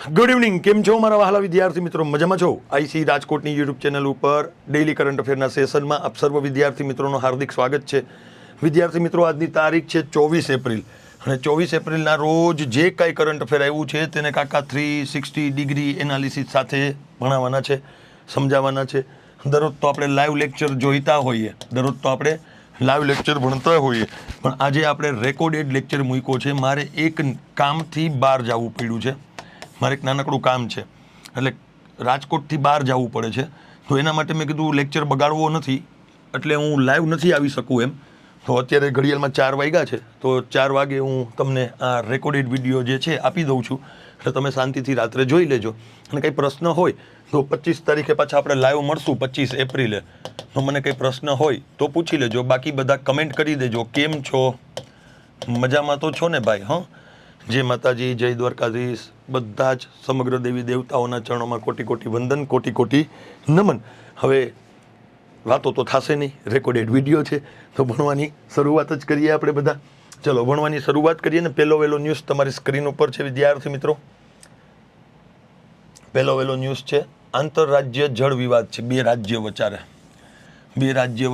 Good evening, કેમ છો મારા વહાલા વિદ્યાર્થી મિત્રો? મજામાં છો? આઈસી રાજકોટની યુટ્યુબ ચેનલ ઉપર ડેઇલી કરંટ અફેરના સેશનમાં આપ સર્વ વિદ્યાર્થી મિત્રોનું હાર્દિક સ્વાગત છે. વિદ્યાર્થી મિત્રો, આજની તારીખ છે 24 એપ્રિલ અને 24 એપ્રિલના રોજ જે કાંઈ કરંટ અફેર આવ્યું છે તેને કાકા 360 ડિગ્રી એનાલિસિસ સાથે ભણાવવાના છે, સમજાવવાના છે. દરરોજ તો આપણે લાઈવ લેક્ચર જોઈતા હોઈએ, દરરોજ તો આપણે લાઈવ લેક્ચર ભણતા હોઈએ, પણ આજે આપણે રેકોર્ડેડ લેક્ચર મૂક્યો છે. મારે એક કામથી બહાર જવું પડ્યું છે, મારે એક નાનકડું કામ છે, એટલે રાજકોટથી બહાર જવું પડે છે. તો એના માટે મેં કીધું લેક્ચર બગાડવો નથી, એટલે હું લાઈવ નથી આવી શકું એમ. તો અત્યારે ઘડિયાળમાં 4 વાગ્યા છે, તો 4 વાગે હું તમને આ રેકોર્ડેડ વિડીયો જે છે આપી દઉં છું, એટલે તમે શાંતિથી રાત્રે જોઈ લેજો. અને કંઈ પ્રશ્ન હોય તો 25 તારીખે પાછા આપણે લાઈવ મળશું, 25 એપ્રિલે. તો મને કંઈ પ્રશ્ન હોય તો પૂછી લેજો, બાકી બધા કમેન્ટ કરી દેજો. કેમ છો? મજામાં તો છો ને ભાઈ? હા, જય માતાજી, જય દ્વારકાધીશ. બધા જ સમગ્ર દેવી દેવતાઓના ચરણોમાં કોટી કોટી વંદન, કોટી કોટી નમન. હવે વાતો તો થશે નહીં, રેકોર્ડેડ વિડીયો છે, તો ભણવાની શરૂઆત જ કરીએ આપણે બધા. ચલો ભણવાની શરૂઆત કરીએ ને. પહેલો વહેલો ન્યૂઝ તમારી સ્ક્રીન ઉપર છે વિદ્યાર્થી મિત્રો. પહેલો વહેલો ન્યૂઝ છે, આંતરરાજ્ય જળ વિવાદ છે. બે રાજ્ય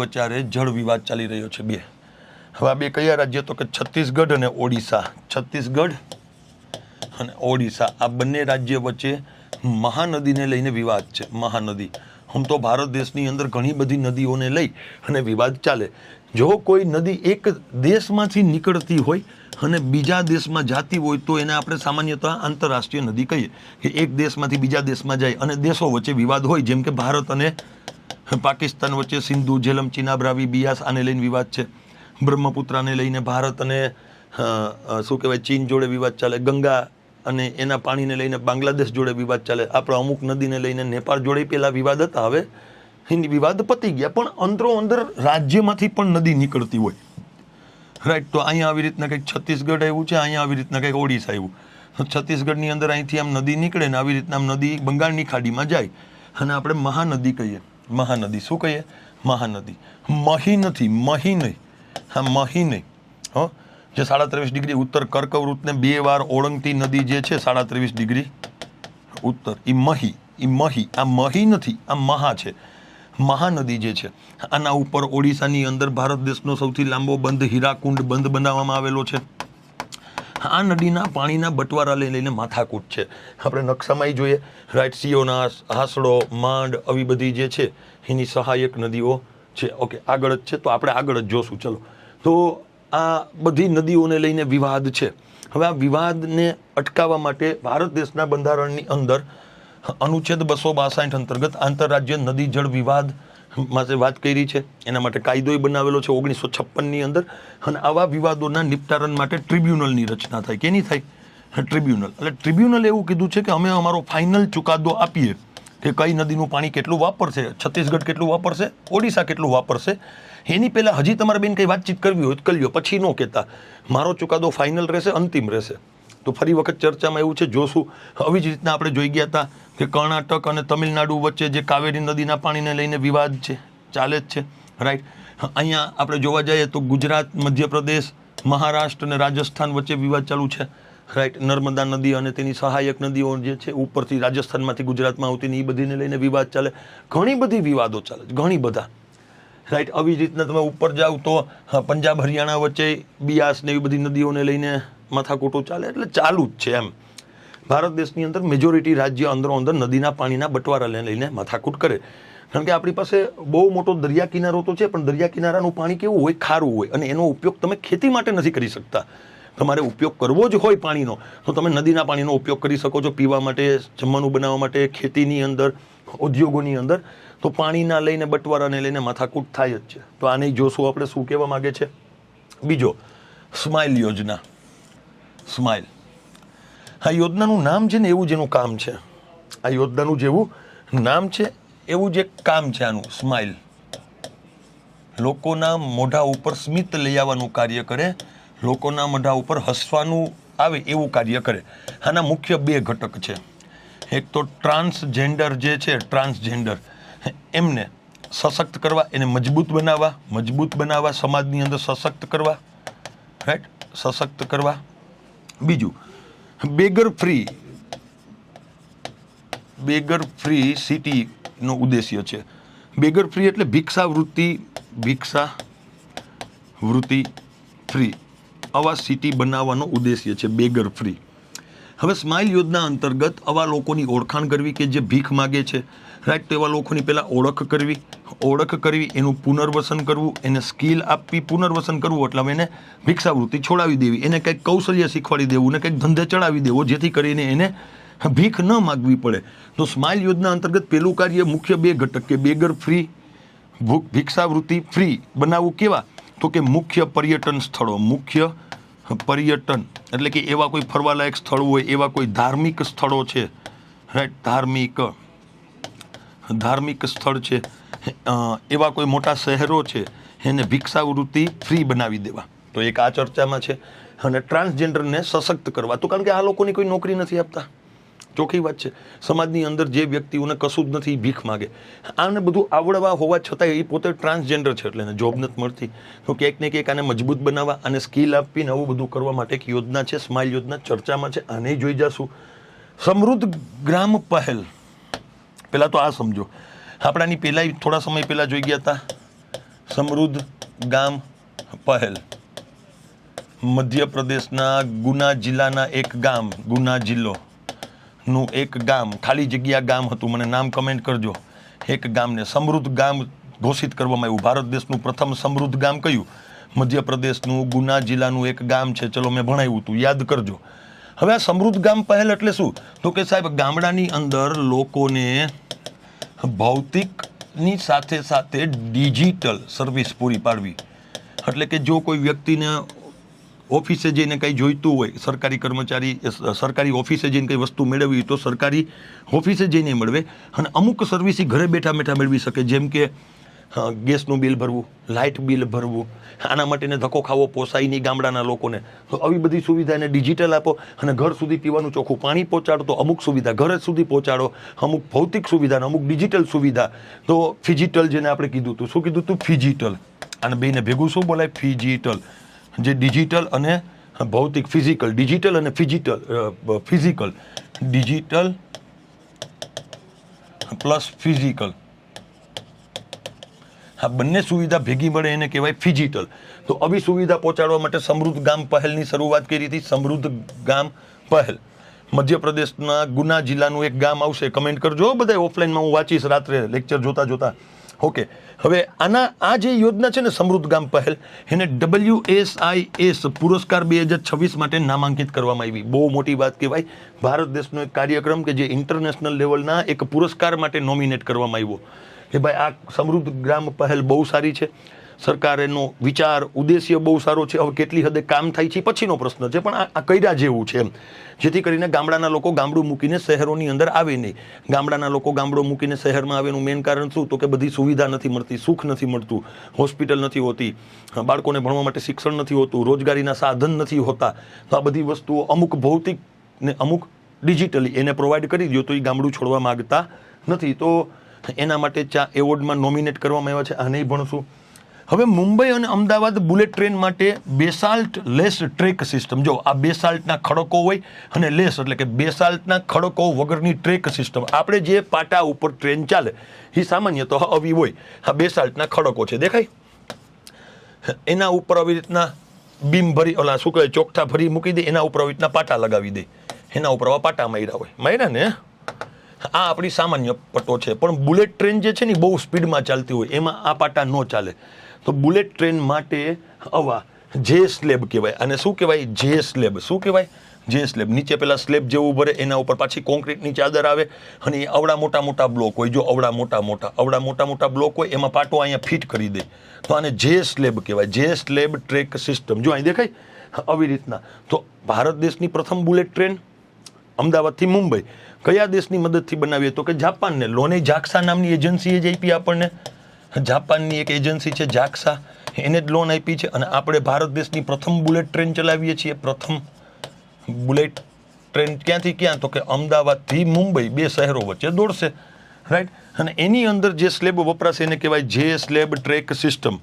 વચ્ચે જળ વિવાદ ચાલી રહ્યો છે. બે. હવે આ બે કયા રાજ્ય? તો કે છત્તીસગઢ અને ઓડિશા. છત્તીસગઢ અને ઓડિશા, આ બંને રાજ્ય વચ્ચે મહાનદીને લઈને વિવાદ છે. મહાનદી, આમ તો ભારત દેશની અંદર ઘણી બધી નદીઓને લઈ અને વિવાદ ચાલે. જો કોઈ નદી એક દેશમાંથી નીકળતી હોય અને બીજા દેશમાં જતી હોય તો એને આપણે સામાન્યતઃ આંતરરાષ્ટ્રીય નદી કહીએ, કે એક દેશમાંથી બીજા દેશમાં જાય અને દેશો વચ્ચે વિવાદ હોય, જેમ કે ભારત અને પાકિસ્તાન વચ્ચે સિંધુ, ઝેલમ, ચિનાબ, રાવી, બિયાસ આને લઈને વિવાદ છે. બ્રહ્મપુત્રાને લઈને ભારત અને શું કહેવાય ચીન જોડે વિવાદ ચાલે. ગંગા અને એના પાણીને લઈને બાંગ્લાદેશ જોડે વિવાદ ચાલે. આપણે અમુક નદીને લઈને નેપાળ જોડે પહેલાં વિવાદ હતા, હવે વિવાદ પતી ગયા. પણ અંદરો અંદર રાજ્યમાંથી પણ નદી નીકળતી હોય, રાઈટ. તો અહીંયા આવી રીતના કંઈક છત્તીસગઢ આવ્યું છે, અહીંયા આવી રીતના કંઈક ઓડિશા આવ્યું. છત્તીસગઢની અંદર અહીંથી આમ નદી નીકળે ને આવી રીતના આમ નદી બંગાળની ખાડીમાં જાય અને આપણે મહાનદી કહીએ. મહાનદી શું કહીએ? મહાનદી. મહી નથી, મહી નહીં, હા મહી નહીં. હં, જે 23.5 ડિગ્રી ઉત્તર કર્કવૃતને 2 વાર ઓળંગતી નદી જે છે 23.5 ડિગ્રી ઉત્તર, એ મહી. આ મહી નથી, આ મહા છે. મહાનદી જે છે, આના ઉપર ઓડિશાની અંદર ભારત દેશનો સૌથી લાંબો બંધ હીરાકુંડ બંધ બનાવવામાં આવેલો છે. આ નદીના પાણીના બટવારાને લઈને માથાકૂટ છે. આપણે નકશામાં જોઈએ, રાઈટ. સિયોનાસ, હાસડો, માંડ, આવી બધી જે છે એની સહાયક નદીઓ છે. ઓકે, આગળ જ છે, તો આપણે આગળ જ જોશું. ચલો, તો આ બધી નદીઓને લઈને વિવાદ છે. હવે આ વિવાદને અટકાવવા માટે ભારત દેશના બંધારણની અંદર અનુચ્છેદ 262 અંતર્ગત આંતરરાજ્ય નદી જળ વિવાદ માટે વાત કરી છે. એના માટે કાયદો બનાવેલો છે 1956ની અંદર. અને આવા વિવાદોના નિપટારણ માટે ટ્રિબ્યુનલની રચના થાય. કેની થાય? ટ્રિબ્યુનલ. એટલે ટ્રિબ્યુનલ એવું કીધું છે કે અમે અમારો ફાઇનલ ચુકાદો આપીએ કે કઈ નદીનું પાણી કેટલું વાપરશે, છત્તીસગઢ કેટલું વાપરશે, ઓડિશા કેટલું વાપરશે. એની પહેલાં હજી તમારે બેન કંઈ વાતચીત કરવી હોય તો કરી લો, પછી ન કહેતા. મારો ચુકાદો ફાઇનલ રહેશે, અંતિમ રહેશે. તો ફરી વખત ચર્ચામાં એવું છે, જોશું. આવી જ રીતના આપણે જોઈ ગયા હતા કે કર્ણાટક અને તમિલનાડુ વચ્ચે જે કાવેરી નદીના પાણીને લઈને વિવાદ છે, ચાલે જ છે, રાઈટ. અહીંયા આપણે જોવા જઈએ તો ગુજરાત, મધ્યપ્રદેશ, મહારાષ્ટ્ર અને રાજસ્થાન વચ્ચે વિવાદ ચાલુ છે, રાઈટ. નર્મદા નદી અને તેની સહાયક નદીઓ જે છે ઉપરથી રાજસ્થાનમાંથી ગુજરાતમાં આવતી એ બધીને લઈને વિવાદ ચાલે. ઘણી બધી વિવાદો ચાલે છે, ઘણી બધા, રાઈટ. આવી જ રીતના તમે ઉપર જાઓ તો પંજાબ હરિયાણા વચ્ચે બિયાસ ને એવી બધી નદીઓને લઈને માથાકૂટો ચાલે. એટલે ચાલુ જ છે એમ. ભારત દેશની અંદર મેજોરિટી રાજ્ય અંદરો અંદર નદીના પાણીના બટવારાને લઈને માથાકૂટ કરે. કારણ કે આપણી પાસે બહુ મોટો દરિયા કિનારો તો છે, પણ દરિયા કિનારાનું પાણી કેવું હોય? ખારું હોય. અને એનો ઉપયોગ તમે ખેતી માટે નથી કરી શકતા. તમારે ઉપયોગ કરવો જ હોય પાણીનો તો તમે નદીના પાણીનો ઉપયોગ કરી શકો છો, પીવા માટે, જમવાનું બનાવવા માટે, ખેતીની અંદર, ઉદ્યોગોની અંદર. તો પાણીના લઈને બટવારાને લઈને માથાકૂટ થાય જ છે. તો આને જોશું આપણે શું કહેવા માગે છે. બીજો, સ્માઇલ યોજના. સ્માઇલ, આ યોજનાનું નામ છે ને એવું જ એનું કામ છે. આ યોજનાનું જેવું નામ છે એવું જ એક કામ છે આનું. સ્માઇલ, લોકોના મોઢા ઉપર સ્મિત લઈ આવવાનું કાર્ય કરે, લોકોના મોઢા ઉપર હસવાનું આવે એવું કાર્ય કરે. આના મુખ્ય 2 ઘટક છે. એક તો ટ્રાન્સજેન્ડર જે છે, ટ્રાન્સજેન્ડર એમને સશક્ત કરવા, એને મજબૂત બનાવવા, સમાજની અંદર સશક્ત કરવા, રાઈટ, સશક્ત કરવા. બીજું, બેગર ફ્રી બેગર ફ્રી સિટીનો ઉદ્દેશ્ય છે. બેગર ફ્રી એટલે ભિક્ષાવૃત્તિ ફ્રી આવા સિટી બનાવવાનો ઉદ્દેશ્ય છે, બેગર ફ્રી. હવે સ્માઇલ યોજના અંતર્ગત આવા લોકોની ઓળખાણ કરવી કે જે ભીખ માગે છે, રાઈટ. તો એવા લોકોની પહેલાં ઓળખ કરવી, એનું પુનર્વસન કરવું, એને સ્કિલ આપવી, પુનર્વસન કરવું એટલે હવે એને ભિક્ષાવૃત્તિ છોડાવી દેવી, એને કંઈક કૌશલ્ય શીખવાડી દેવું, ને કંઈક ધંધે ચડાવી દેવો, જેથી કરીને એને ભીખ ન માગવી પડે. તો સ્માઇલ યોજના અંતર્ગત પેલું કાર્ય મુખ્ય 2 ઘટક કે બેગર ફ્રી, ભિક્ષાવૃત્તિ ફ્રી બનાવવું. કેવા? તો કે મુખ્ય પર્યટન સ્થળો, મુખ્ય પર્યટન એટલે કે એવા કોઈ ફરવાલાયક સ્થળ હોય, એવા કોઈ ધાર્મિક સ્થળો છે, રાઈટ, ધાર્મિક સ્થળ છે, એવા કોઈ મોટા શહેરો છે, એને ભિક્ષાવૃત્તિ ફ્રી બનાવી દેવા. તો એક આ ચર્ચામાં છે. અને ટ્રાન્સજેન્ડરને સશક્ત કરવા, તો કારણ કે આ લોકોની કોઈ નોકરી નથી આપતા, ચોખ્ખી વાત છે. સમાજની અંદર જે વ્યક્તિઓને કશું જ નથી, ભીખ માગે, આને બધું આવડવા હોવા છતાં એ પોતે ટ્રાન્સજેન્ડર છે એટલે એને જોબ નથી મળતી. તો ક્યાંક ને ક્યાંક આને મજબૂત બનાવવા, આને સ્કિલ આપીને આવું બધું કરવા માટે એક યોજના છે, સ્માઇલ યોજના ચર્ચામાં છે. આને જોઈ જશું. સમૃદ્ધ ગ્રામ પહેલ, પહેલાં તો આ સમજો. આપણાની પહેલાં થોડા સમય પહેલાં જોઈ ગયા હતા સમૃદ્ધ ગામ પહેલ. મધ્યપ્રદેશના ગુના જિલ્લાના એક ગામ, ગુના જિલ્લોનું એક ગામ, ખાલી જગ્યા ગામ હતું, મને નામ કમેન્ટ કરજો. એક ગામને સમૃદ્ધ ગામ ઘોષિત કરવામાં આવ્યું. ભારત દેશનું પ્રથમ સમૃદ્ધ ગામ કયું? મધ્યપ્રદેશનું ગુના જિલ્લાનું એક ગામ છે. ચલો, મેં ભણાવ્યું હતું, યાદ કરજો. હવે આ સમૃદ્ધ ગામ પહેલ એટલે શું? તો કે સાહેબ, ગામડાની અંદર લોકોને ભૌતિકની સાથે સાથે ડિજિટલ સર્વિસ પૂરી પાડવી. એટલે કે જો કોઈ વ્યક્તિને ઓફિસે જઈને કંઈ જોઈતું હોય, સરકારી કર્મચારી સરકારી ઓફિસે જઈને કંઈ વસ્તુ મેળવવી તો સરકારી ઓફિસે જઈને મળવે, અને અમુક સર્વિસ ઘરે બેઠા મેળવી શકે, જેમ કે ગેસનું બિલ ભરવું, લાઇટ બિલ ભરવું. આના માટેને ધક્કો ખાવો પોસાય નહીં ગામડાના લોકોને. તો આવી બધી સુવિધા એને ડિજિટલ આપો, અને ઘર સુધી પીવાનું ચોખ્ખું પાણી પહોંચાડો. તો અમુક સુવિધા ઘર સુધી પહોંચાડો, અમુક ભૌતિક સુવિધા, અમુક ડિજિટલ સુવિધા. તો ફિજિટલ, જેને આપણે કીધું હતું, શું કીધું હતું? ફિજિટલ. અને બેને ભેગું શું બોલાય? ફિજિટલ. જે ડિજિટલ અને ભૌતિક, ફિઝિકલ, ડિજિટલ અને ફિઝિકલ, ડિજિટલ પ્લસ ફિઝિકલ, આ બંને સુવિધા ભેગી મળે એને કહેવાય ફિજિટલ. તો આવી સુવિધા પહોંચાડવા માટે સમૃદ્ધ ગામ પહેલની શરૂઆત કરી હતી. સમૃદ્ધ ગામ પહેલ મધ્યપ્રદેશના ગુના જિલ્લાનું એક ગામ આવશે. કમેન્ટ કરજો બધા, ઓફલાઈનમાં હું વાંચીશ રાત્રે લેક્ચર જોતા. ઓકે. હવે આ જે યોજના છે ને, સમૃદ્ધ ગામ પહેલ, એને WSIS પુરસ્કાર 2026 માટે નામાંકિત કરવામાં આવી. બહુ મોટી વાત કહેવાય. ભારત દેશનો એક કાર્યક્રમ કે જે ઇન્ટરનેશનલ લેવલના એક પુરસ્કાર માટે નોમિનેટ કરવામાં આવ્યો કે ભાઈ આ સમૃદ્ધ ગ્રામ પહેલ બહુ સારી છે. સરકારનો વિચાર, ઉદ્દેશ્ય બહુ સારો છે. હવે કેટલી હદે કામ થાય છે પછીનો પ્રશ્ન છે, પણ આ કર્યા જેવું છે એમ, જેથી કરીને ગામડાના લોકો ગામડું મૂકીને શહેરોની અંદર આવે નહીં. ગામડાના લોકો ગામડું મૂકીને શહેરમાં આવેનું મેઇન કારણ શું? તો કે બધી સુવિધા નથી મળતી, સુખ નથી મળતું, હોસ્પિટલ નથી હોતી, બાળકોને ભણવા માટે શિક્ષણ નથી હોતું, રોજગારીના સાધન નથી હોતા. તો આ બધી વસ્તુઓ અમુક ભૌતિક ને અમુક ડિજિટલી એને પ્રોવાઈડ કરી દો તો એ ગામડું છોડવા માગતા નથી. તો એના માટે એવોર્ડમાં નોમિનેટ કરવામાં આવ્યા છે. આને ભણશું. હવે મુંબઈ અને અમદાવાદ બુલેટ ટ્રેન માટે બેસાલ્ટ લેસ ટ્રેક સિસ્ટમ. જો આ બેસાલ્ટના ખડકો હોય અને લેસ એટલે કે બેસાલ્ટના ખડકો વગરની ટ્રેક સિસ્ટમ. આપણે જે પાટા ઉપર ટ્રેન ચાલે એ સામાન્યતઃ આવી હોય. આ બેસાલ્ટના ખડકો છે, દેખાય? એના ઉપર આવી રીતના બીમ ભરી, ઓલા શું કહેવાય, ચોકઠા ભરી મૂકી દે, એના ઉપર આવી રીતના પાટા લગાવી દે, એના ઉપર આવા પાટા માર્યા હોય, માર્યા ને. આ આપણી સામાન્ય પટ્ટો છે. પણ બુલેટ ટ્રેન જે છે ને બહુ સ્પીડમાં ચાલતી હોય, એમાં આ પાટા ન ચાલે. તો બુલેટ ટ્રેન માટે આવા જે સ્લેબ કહેવાય. અને શું કહેવાય? જે સ્લેબ. શું કહેવાય? જે સ્લેબ. નીચે પેલા સ્લેબ જેવું ભરે, એના ઉપર પાછી કોન્ક્રીટની ચાદર આવે, અને એ અવડા મોટા બ્લોક હોય. જો અવડા મોટા બ્લોક હોય, એમાં પાટો અહીંયા ફિટ કરી દે, તો આને જે સ્લેબ કહેવાય. જે સ્લેબ ટ્રેક સિસ્ટમ. જો અહીં દેખાય આવી રીતના. તો ભારત દેશની પ્રથમ બુલેટ ટ્રેન અમદાવાદથી મુંબઈ કયા દેશની મદદથી બનાવીએ? તો કે જાપાનને. લોને જાક્સા નામની એજન્સીએ જ આપી આપણને. જાપાનની એક એજન્સી છે જાક્સા, એને જ લોન આપી છે. અને આપણે ભારત દેશની પ્રથમ બુલેટ ટ્રેન ચલાવીએ છીએ. પ્રથમ બુલેટ ટ્રેન ક્યાંથી ક્યાં? તો કે અમદાવાદથી મુંબઈ, 2 શહેરો વચ્ચે દોડશે, રાઈટ. અને એની અંદર જે સ્લેબ વપરાશે એને કહેવાય જે સ્લેબ ટ્રેક સિસ્ટમ.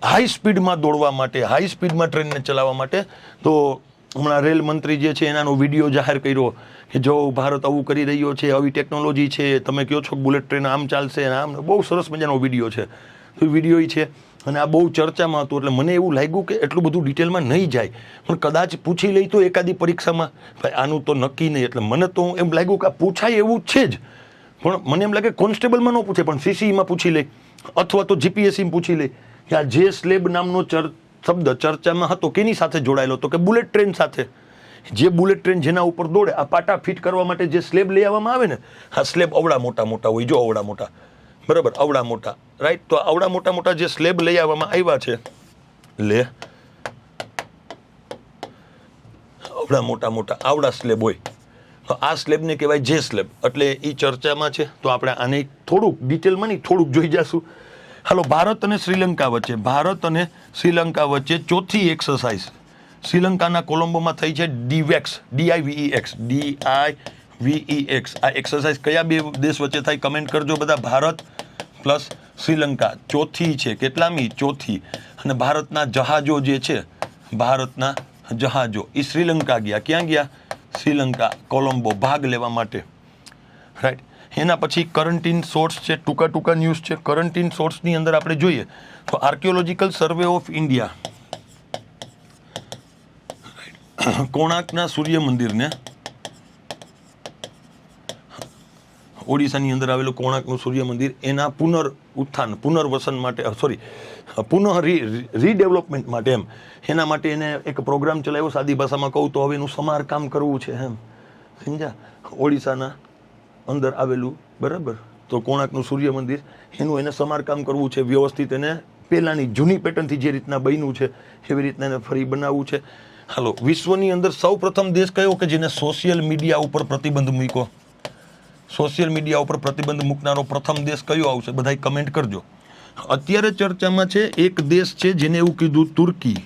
હાઈ સ્પીડમાં દોડવા માટે, હાઈ સ્પીડમાં ટ્રેનને ચલાવવા માટે. તો હમણાં રેલ મંત્રી જે છે એનાનો વિડીયો જાહેર કર્યો કે જો ભારત આવું કરી રહ્યો છે, આવી ટેકનોલોજી છે, તમે કહો છો બુલેટ ટ્રેન આમ ચાલશે અને આમ, બહુ સરસ મજાનો વિડીયો છે. તો વિડીયો છે અને આ બહુ ચર્ચામાં હતું. એટલે મને એવું લાગ્યું કે એટલું બધું ડિટેલમાં નહીં જાય, પણ કદાચ પૂછી લઈ તો એકાદી પરીક્ષામાં, ભાઈ આનું તો નક્કી નહીં. એટલે મને તો એમ લાગ્યું કે આ પૂછાય એવું છે જ, પણ મને એમ લાગે કોન્સ્ટેબલમાં ન પૂછે પણ સીસીઈમાં પૂછી લે અથવા તો જીપીએસસીમાં પૂછી લે કે આ જે સ્લેબ નામનો શબ્દ ચર્ચામાં હતો કેની સાથે જોડાયેલો હતો, કે બુલેટ ટ્રેન સાથે. જે બુલેટ ટ્રેન જેના ઉપર દોડે, આ પાટા ફિટ કરવા માટે જે સ્લેબ લઈ આવવામાં આવે ને, આ સ્લેબ અવડા મોટા મોટા હોય, જો અવડા મોટા, બરાબર, અવડા મોટા, રાઈટ. તો આવડા મોટા મોટા જે સ્લેબ લઈ આવવામાં આવ્યા છે, આવડા મોટા મોટા આવડા સ્લેબ હોય, તો આ સ્લેબને કહેવાય જે સ્લેબ. એટલે એ ચર્ચામાં છે. તો આપણે આને થોડુંક ડિટેલમાં નહીં, થોડુંક જોઈ જશું. હાલો, ભારત અને શ્રીલંકા વચ્ચે ચોથી એક્સરસાઇઝ શ્રીલંકાના કોલંબોમાં થઈ છે. DIVEX. આ એક્સરસાઇઝ કયા બે દેશ વચ્ચે થાય કમેન્ટ કરજો બધા. ભારત પ્લસ શ્રીલંકા ચોથી છે. કેટલામી? ચોથી. અને ભારતના જહાજો જે છે, ભારતના જહાજો એ શ્રીલંકા ગયા. ક્યાં ગયા? શ્રીલંકા, કોલંબો, ભાગ લેવા માટે, રાઈટ. એના પછી કરંટ ઇન શોર્ટ્સ છે, ટૂંકા ન્યૂઝ છે. કરંટ ઇન શોર્ટ્સની અંદર આપણે જોઈએ તો આર્કિયોલોજીકલ સર્વે ઓફ ઇન્ડિયા કોણાર્કના સૂર્ય મંદિરને, ઓડિશાની અંદર આવેલું કોણાર્કનું સૂર્ય મંદિર, એના પુનર્વસન માટે, રીડેવલપમેન્ટ માટે, એમ એના માટે એને એક પ્રોગ્રામ ચલાવ્યો. સાદી ભાષામાં કહું તો હવે એનું સમારકામ કરવું છે, એમ સમજ્યા. ઓડિશાના અંદર આવેલું, બરાબર, તો કોણાર્કનું સૂર્ય મંદિર, એનું એને સમારકામ કરવું છે, વ્યવસ્થિત એને પહેલાંની જૂની પેટર્નથી જે રીતના બન્યું છે એવી રીતના એને ફરી બનાવવું છે. હાલો, વિશ્વની અંદર સૌ પ્રથમ દેશ કયો કે જેને સોશિયલ મીડિયા ઉપર પ્રતિબંધ મૂક્યો? સોશિયલ મીડિયા ઉપર પ્રતિબંધ મૂકનારો પ્રથમ દેશ કયો આવશે? બધા કમેન્ટ કરજો. અત્યારે ચર્ચામાં છે એક દેશ છે જેને એવું કીધું, તુર્કી.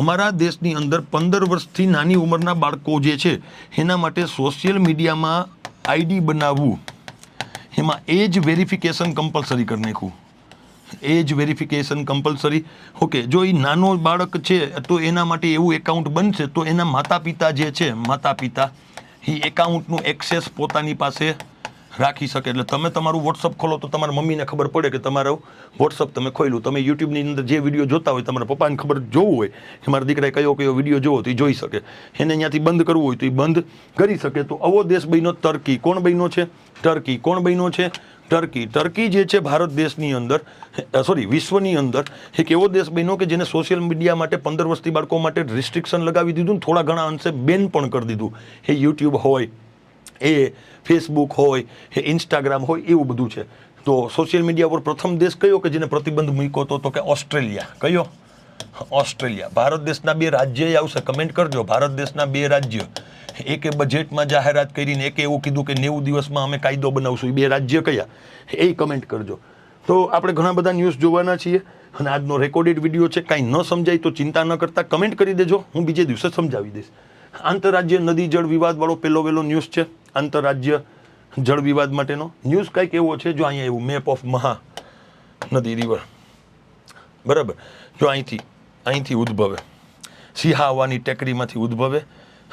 અમારા દેશની અંદર 15 વર્ષથી નાની ઉંમરના બાળકો જે છે એના માટે સોશિયલ મીડિયામાં આઈડી બનાવવું, એમાં એજ વેરિફિકેશન કમ્પલસરી કરી નાખ્યું. એજ વેરિફિકેશન કમ્પલસરી. ઓકે, જો એ નાનો બાળક છે તો એના માટે એવું એકાઉન્ટ બનશે તો એના માતા પિતા જે છે, એ એકાઉન્ટનું એક્સેસ પોતાની પાસે રાખી શકે. એટલે તમે તમારું વોટ્સઅપ ખોલો તો તમારા મમ્મીને ખબર પડે કે તમારું વોટ્સઅપ તમે ખોલ્યું. તમે યુટ્યુબની અંદર જે વિડીયો જોતા હોય, તમારા પપ્પાને ખબર જોવું હોય કે મારા દીકરાએ કયો વિડીયો જોવો તો એ જોઈ શકે. એને અહીંયાથી બંધ કરવું હોય તો એ બંધ કરી શકે. તો આવો દેશ બન્યો ટર્કી. કોણ બન્યો છે? ટર્કી. કોણ બન્યો છે? ટર્કી. ટર્કી જે છે ભારત દેશની અંદર, વિશ્વની અંદર એક એવો દેશ બન્યો કે જેને સોશિયલ મીડિયા માટે 15 વર્ષથી બાળકો માટે રિસ્ટ્રિક્શન લગાવી દીધું, થોડા ઘણા અંશે બેન પણ કરી દીધું. એ યુટ્યુબ હોય, એ ફેસબુક હોય, એ ઇન્સ્ટાગ્રામ હોય, એવું બધું છે. તો સોશિયલ મીડિયા પર પ્રથમ દેશ કયો કે જેને પ્રતિબંધ મૂક્યો હતો? તો કે ઓસ્ટ્રેલિયા. કયો? ઓસ્ટ્રેલિયા. ભારત દેશના 2 રાજ્ય આવશે, કમેન્ટ કરજો. ભારત દેશના 2 રાજ્ય, એકે બજેટમાં જાહેરાત કરીને એકે એવું કીધું કે 90 દિવસમાં અમે કાયદો બનાવશું. એ 2 રાજ્ય કયા એ કમેન્ટ કરજો. તો આપણે ઘણા બધા ન્યૂઝ જોવાના છીએ અને આજનો રેકોર્ડેડ વિડીયો છે. કાંઈ ન સમજાય તો ચિંતા ન કરતા કમેન્ટ કરી દેજો, હું બીજે દિવસે સમજાવી દઈશ. આંતરરાજ્ય નદી જળ વિવાદવાળો પહેલો ન્યૂઝ છે. આંતરરાજ્ય જળ વિવાદ માટેનો ન્યૂઝ કંઈક એવો છે, જો અહીંયા એવું મેપ ઓફ મહા નદી રિવર, બરાબર. જો અહીંથી ઉદ્ભવે, સિહાવાની ટેકરીમાંથી ઉદ્ભવે,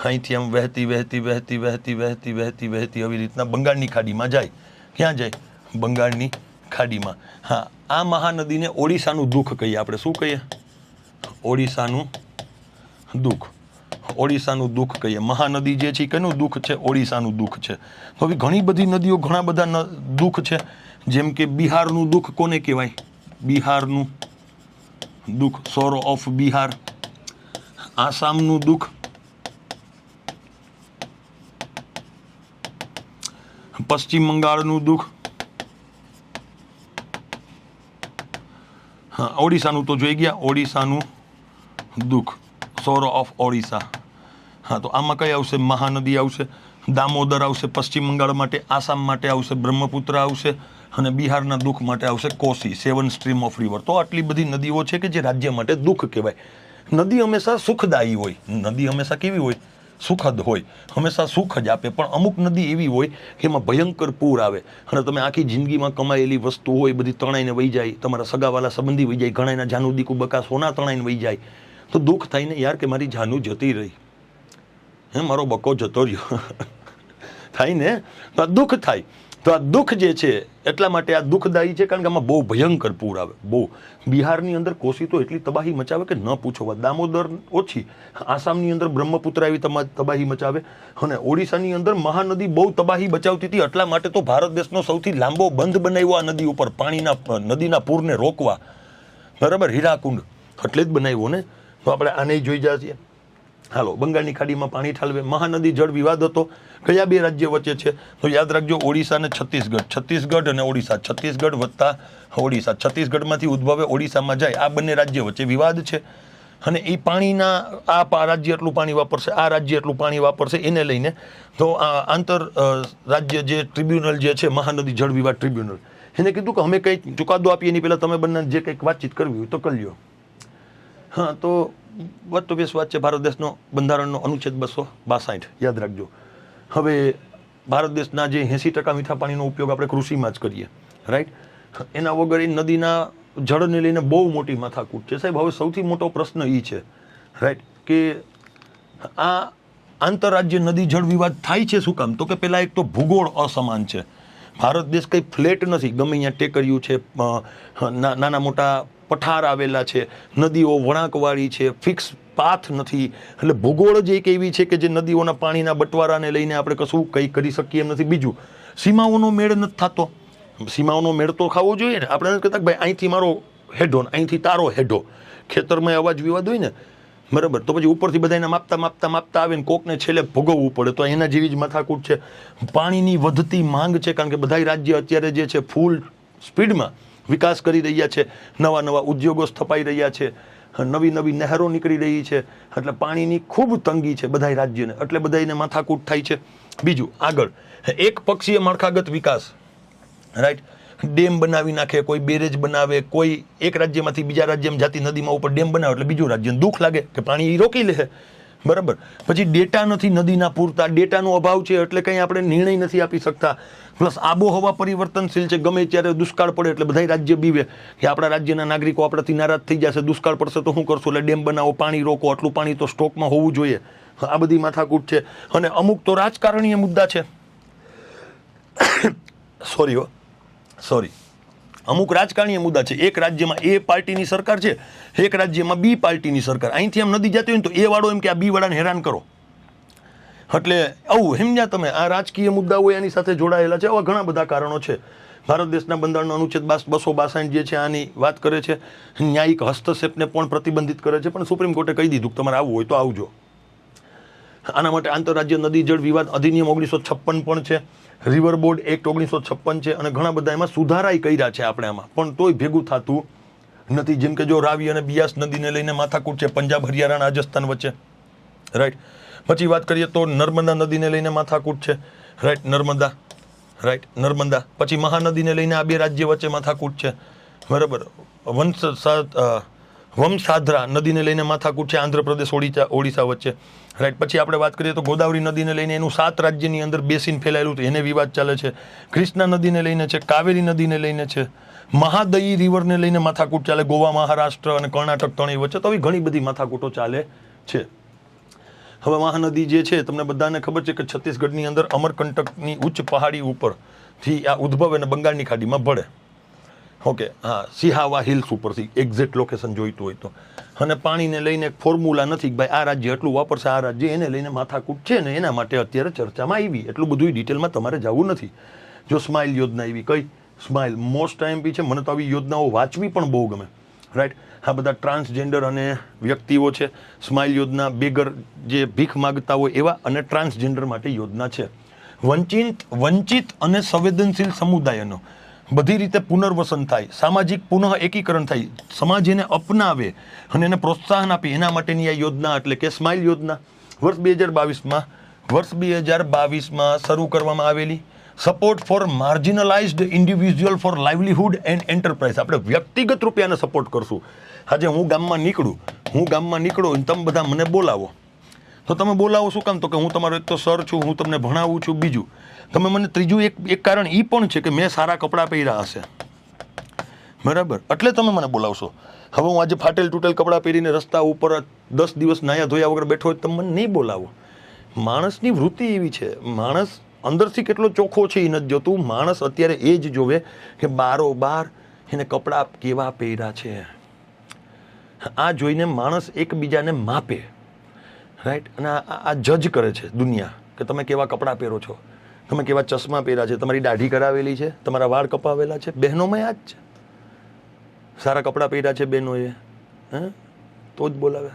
અહીંથી આમ વહેતી આવી રીતના બંગાળની ખાડીમાં જાય. ક્યાં જાય? બંગાળની ખાડીમાં. હા, આ મહાનદીને ઓડિશાનું દુઃખ કહીએ આપણે. શું કહીએ? ઓડિશાનું દુઃખ. ઓડિશાનું દુઃખ કહીએ. મહાનદી જે છે કેનું દુઃખ છે? ઓડિશાનું દુઃખ છે. તો હવે ઘણી બધી નદીઓ, ઘણા બધા દુઃખ છે. જેમ કે બિહારનું દુઃખ કોને કહેવાય? બિહારનું દુઃખ, સોરો ઓફ બિહાર. આસામનું દુઃખ, પશ્ચિમ બંગાળનું દુઃખ. હા, ઓડિશાનું તો જોઈ ગયા. ઓડિશાનું દુઃખ, સોરો ઓફ ઓડિશા. હા, તો આમાં કઈ આવશે? મહાનદી આવશે, દામોદર આવશે પશ્ચિમ બંગાળ માટે, આસામ માટે આવશે બ્રહ્મપુત્ર આવશે, અને બિહારના દુઃખ માટે આવશે કોસી, 7 સ્ટ્રીમ ઓફ રિવર. તો આટલી બધી નદીઓ છે કે જે રાજ્ય માટે દુઃખ કહેવાય. નદી હંમેશા સુખદાયી હોય. નદી હંમેશા કેવી હોય? સુખદ હોય, હંમેશા સુખ જ આપે. પણ અમુક નદી એવી હોય કે એમાં ભયંકર પૂર આવે અને તમે આખી જિંદગીમાં કમાયેલી વસ્તુ હોય બધી તણાઈને વહી જાય, તમારા સગાવાલા સંબંધી વહી જાય, ઘણાના જાનુ દીકુ બકા સોના તણાઈને વહી જાય. તો દુઃખ થાય ને યાર કે મારી જાનું જતી રહી, મારો બકો જતો રહ્યો થાય ને, તો આ દુઃખ થાય. તો આ દુઃખ જે છે એટલા માટે આ દુઃખદાયી છે, કારણ કે આમાં બહુ ભયંકર પૂર આવે. બહુ બિહારની અંદર કોશી તો એટલી તબાહી મચાવે કે ન પૂછો વાત. દામોદર ઓછી, આસામની અંદર બ્રહ્મપુત્ર આવી તબાહી મચાવે, અને ઓડિશાની અંદર મહાનદી બહુ તબાહી બચાવતી હતી. એટલા માટે તો ભારત દેશનો સૌથી લાંબો બંધ બનાવ્યો આ નદી ઉપર, નદીના પૂરને રોકવા, બરાબર, હીરાકુંડ, એટલે જ બનાવ્યો ને. તો આપણે આને જોઈ જાય છીએ. હાલો, બંગાળની ખાડીમાં પાણી ઠાલવે, મહાનદી જળ વિવાદ હતો. કયા બે રાજ્ય વચ્ચે છે? તો યાદ રાખજો, ઓડિશા અને છત્તીસગઢ, છત્તીસગઢ અને ઓડિશા, છત્તીસગઢ વત્તા ઓડિશા, છત્તીસગઢમાંથી ઉદ્ભવે ઓડિશામાં જાય, આ બંને રાજ્ય વચ્ચે વિવાદ છે. અને એ પાણીના આ રાજ્ય એટલું પાણી વાપરશે, આ રાજ્ય એટલું પાણી વાપરશે, એને લઈને તો આ આંતર રાજ્ય જે ટ્રિબ્યુનલ જે છે, મહાનદી જળ વિવાદ ટ્રિબ્યુનલ, એને કીધું કે અમે કંઈક ચુકાદો આપીએ એની પહેલાં તમે બંને જે કંઈક વાતચીત કરવી હોય તો કરી લ્યો. હા, તો વાત તો બેસ વાત છે. ભારત દેશનો બંધારણનો અનુચ્છેદ 262 યાદ રાખજો. હવે ભારત દેશના જે 80% મીઠા પાણીનો ઉપયોગ આપણે કૃષિમાં જ કરીએ, રાઈટ. એના વગર એ નદીના જળને લઈને બહુ મોટી માથાકૂટ છે સાહેબ. હવે સૌથી મોટો પ્રશ્ન એ છે, રાઈટ, કે આ આંતરરાજ્ય નદી જળ વિવાદ થાય છે શું કામ? તો કે પહેલાં એક તો ભૂગોળ અસમાન છે. ભારત દેશ કંઈ ફ્લેટ નથી, ગમે અહીંયા ટેકરીઓ છે, નાના મોટા પઠાર આવેલા છે, નદીઓ વળાંકવાળી છે, ફિક્સ પાથ નથી. એટલે ભૂગોળ જ એક એવી છે કે જે નદીઓના પાણીના બટવારાને લઈને આપણે કશું કંઈ કરી શકીએ એમ નથી. બીજું, સીમાઓનો મેળ નથી થતો. સીમાઓનો મેળ તો ખાવો જોઈએ ને. આપણે નથી કહેતા કે ભાઈ અહીંથી મારો હેડો, અહીંથી તારો હેડો. ખેતરમાં અવાજ વિવાદ હોય ને, બરાબર, તો પછી ઉપરથી બધાને માપતા આવે ને કોકને છેલ્લે ભોગવવું પડે. તો એના જેવી જ માથાકૂટ છે. પાણીની વધતી માંગ છે, કારણ કે બધા રાજ્ય અત્યારે જે છે ફૂલ સ્પીડમાં વિકાસ કરી રહ્યા છે, નવા ઉદ્યોગો સ્થપાઈ રહ્યા છે, નવી નહેરો નીકળી રહી છે, એટલે પાણીની ખૂબ તંગી છે બધા રાજ્યને, એટલે બધાને માથાકૂટ થાય છે. બીજું, આગળ એક પક્ષીય માળખાગત વિકાસ, રાઈટ, ડેમ બનાવી નાખે, કોઈ બેરેજ બનાવે, કોઈ એક રાજ્યમાંથી બીજા રાજ્યમાં જાતી નદીમાં ઉપર ડેમ બનાવે, એટલે બીજું રાજ્યને દુઃખ લાગે કે પાણી રોકી લે, બરાબર. પછી ડેટા નથી નદીના પૂરતા, ડેટાનો અભાવ છે, એટલે કંઈ આપણે નિર્ણય નથી આપી શકતા. પ્લસ આબોહવા પરિવર્તનશીલ છે, ગમે ત્યારે દુષ્કાળ પડે એટલે બધા રાજ્ય બીવે કે આપણા રાજ્યના નાગરિકો આપણાથી નારાજ થઈ જશે, દુષ્કાળ પડશે તો શું કરશું, એટલે ડેમ બનાવો, પાણી રોકો, આટલું પાણી તો સ્ટોકમાં હોવું જોઈએ. આ બધી માથાકૂટ છે. અને અમુક તો રાજકારણીય મુદ્દા છે. સોરી, અમુક રાજકારણીય મુદ્દા છે. એક રાજ્યમાં એ પાર્ટીની સરકાર છે, એક રાજ્યમાં બી પાર્ટીની સરકાર. અહીંથી આમ નદી જતી હોય ને તો એ વાળો એમ કે આ બી વાળાને હેરાન કરો, એટલે આવું સમજ્યા તમે. આ રાજકીય મુદ્દાઓ એની સાથે જોડાયેલા છે. આવા ઘણા બધા કારણો છે. ભારત દેશના બંધારણનો અનુચ્છેદ 262 જે છે આની વાત કરે છે. ન્યાયિક હસ્તક્ષેપને પણ પ્રતિબંધિત કરે છે, પણ સુપ્રીમ કોર્ટે કહી દીધું કે તમારે આવવું હોય તો આવજો. આના માટે આંતરરાજ્ય નદી જળ વિવાદ અધિનિયમ 1956 પણ છે, રિવર બોર્ડ એક્ટ 1956 છે, અને ઘણા બધા એમાં સુધારાઈ કર્યા છે આપણે આમાં, પણ તોય ભેગું થતું નથી. જેમ કે જો રાવી અને બિયાસ નદીને લઈને માથાકૂટ છે, પંજાબ, હરિયાણા, રાજસ્થાન વચ્ચે, રાઈટ. પછી વાત કરીએ તો નર્મદા નદીને લઈને માથાકૂટ છે, રાઈટ, નર્મદા. પછી મહાનદીને લઈને આ બે રાજ્ય વચ્ચે માથાકૂટ છે, બરાબર. વમસાધરા નદીને લઈને માથાકૂટ છે, આંધ્રપ્રદેશ ઓડિશા વચ્ચે, રાઈટ. પછી આપણે વાત કરીએ તો ગોદાવરી નદીને લઈને એનું 7 રાજ્યની અંદર બેસીન ફેલાયેલું હતું, એને વિવાદ ચાલે છે. કૃષ્ણા નદીને લઈને છે, કાવેરી નદીને લઈને છે, મહાદયી રિવરને લઈને માથાકૂટ ચાલે, ગોવા, મહારાષ્ટ્ર અને કર્ણાટક ત્રણેય વચ્ચે. તો આવી ઘણી બધી માથાકૂટો ચાલે છે. હવે મહાનદી જે છે તમને બધાને ખબર છે કે છત્તીસગઢની અંદર અમરકંટકની ઉચ્ચ પહાડી ઉપરથી આ ઉદ્ભવ અને બંગાળની ખાડીમાં ભળે. ઓકે, હા, સિહાવા હિલ્સ ઉપરથી એક્ઝેક્ટ લોકેશન જોઈતું હોય તો. અને પાણીને લઈને એક ફોર્મ્યુલા નથી કે ભાઈ આ રાજ્ય એટલું વાપરશે, આ રાજ્ય એને લઈને માથાકૂટ છે ને એના માટે અત્યારે ચર્ચામાં આવી. એટલું બધું ડિટેલમાં તમારે જવું નથી. જો સ્માઇલ યોજના આવી, કઈ સ્માઇલ મોસ્ટ આઈએમપી છે, મને તો આવી યોજનાઓ વાંચવી પણ બહુ ગમે, રાઈટ. આ બધા ટ્રાન્સજેન્ડર અને વ્યક્તિઓ છે. સ્માઇલ યોજના બેગર જે ભીખ માગતા હોય એવા અને ટ્રાન્સજેન્ડર માટે યોજના છે. વંચિત અને સંવેદનશીલ સમુદાયનો બધી રીતે પુનર્વસન થાય, સામાજિક પુનઃ એકીકરણ થાય, સમાજ એને અપનાવે અને એને પ્રોત્સાહન આપે, એના માટેની આ યોજના એટલે કે સ્માઇલ યોજના વર્ષ 2022માં શરૂ કરવામાં આવેલી. Support for marginalised individual for livelihood and enterprise. આપણે વ્યક્તિગત રૂપે આને સપોર્ટ કરશું. આજે હું ગામમાં નીકળું અને તમે બધા મને બોલાવો, તો તમે બોલાવો શું કામ? તો કે હું તમારો એક તો સર છું, હું તમને ભણાવું છું. બીજું, તમે મને ત્રીજું એક કારણ એ પણ છે કે મેં સારા કપડાં પહેર્યા હશે, બરાબર, એટલે તમે મને બોલાવશો. હવે હું આજે ફાટેલ તૂટેલ કપડાં પહેરીને રસ્તા ઉપર 10 દિવસ નાયા ધોયા વગર બેઠો હોય તમે મને નહીં બોલાવો. માણસની વૃત્તિ એવી છે, માણસ અંદરથી કેટલો ચોખ્ખો છે એ નથી જોતું. માણસ અત્યારે એ જ જોવે કે બારોબાર એને કપડાં કેવા પહેર્યા છે. આ જોઈને માણસ એકબીજાને માપે, રાઈટ. અને આ જજ કરે છે દુનિયા કે તમે કેવા કપડાં પહેરો છો, તમે કેવા ચશ્મા પહેર્યા છે, તમારી દાઢી કરાવેલી છે, તમારા વાળ કપાવેલા છે. બહેનોમાં આ જ છે, સારા કપડાં પહેર્યા છે બહેનોએ, તો જ બોલાવે.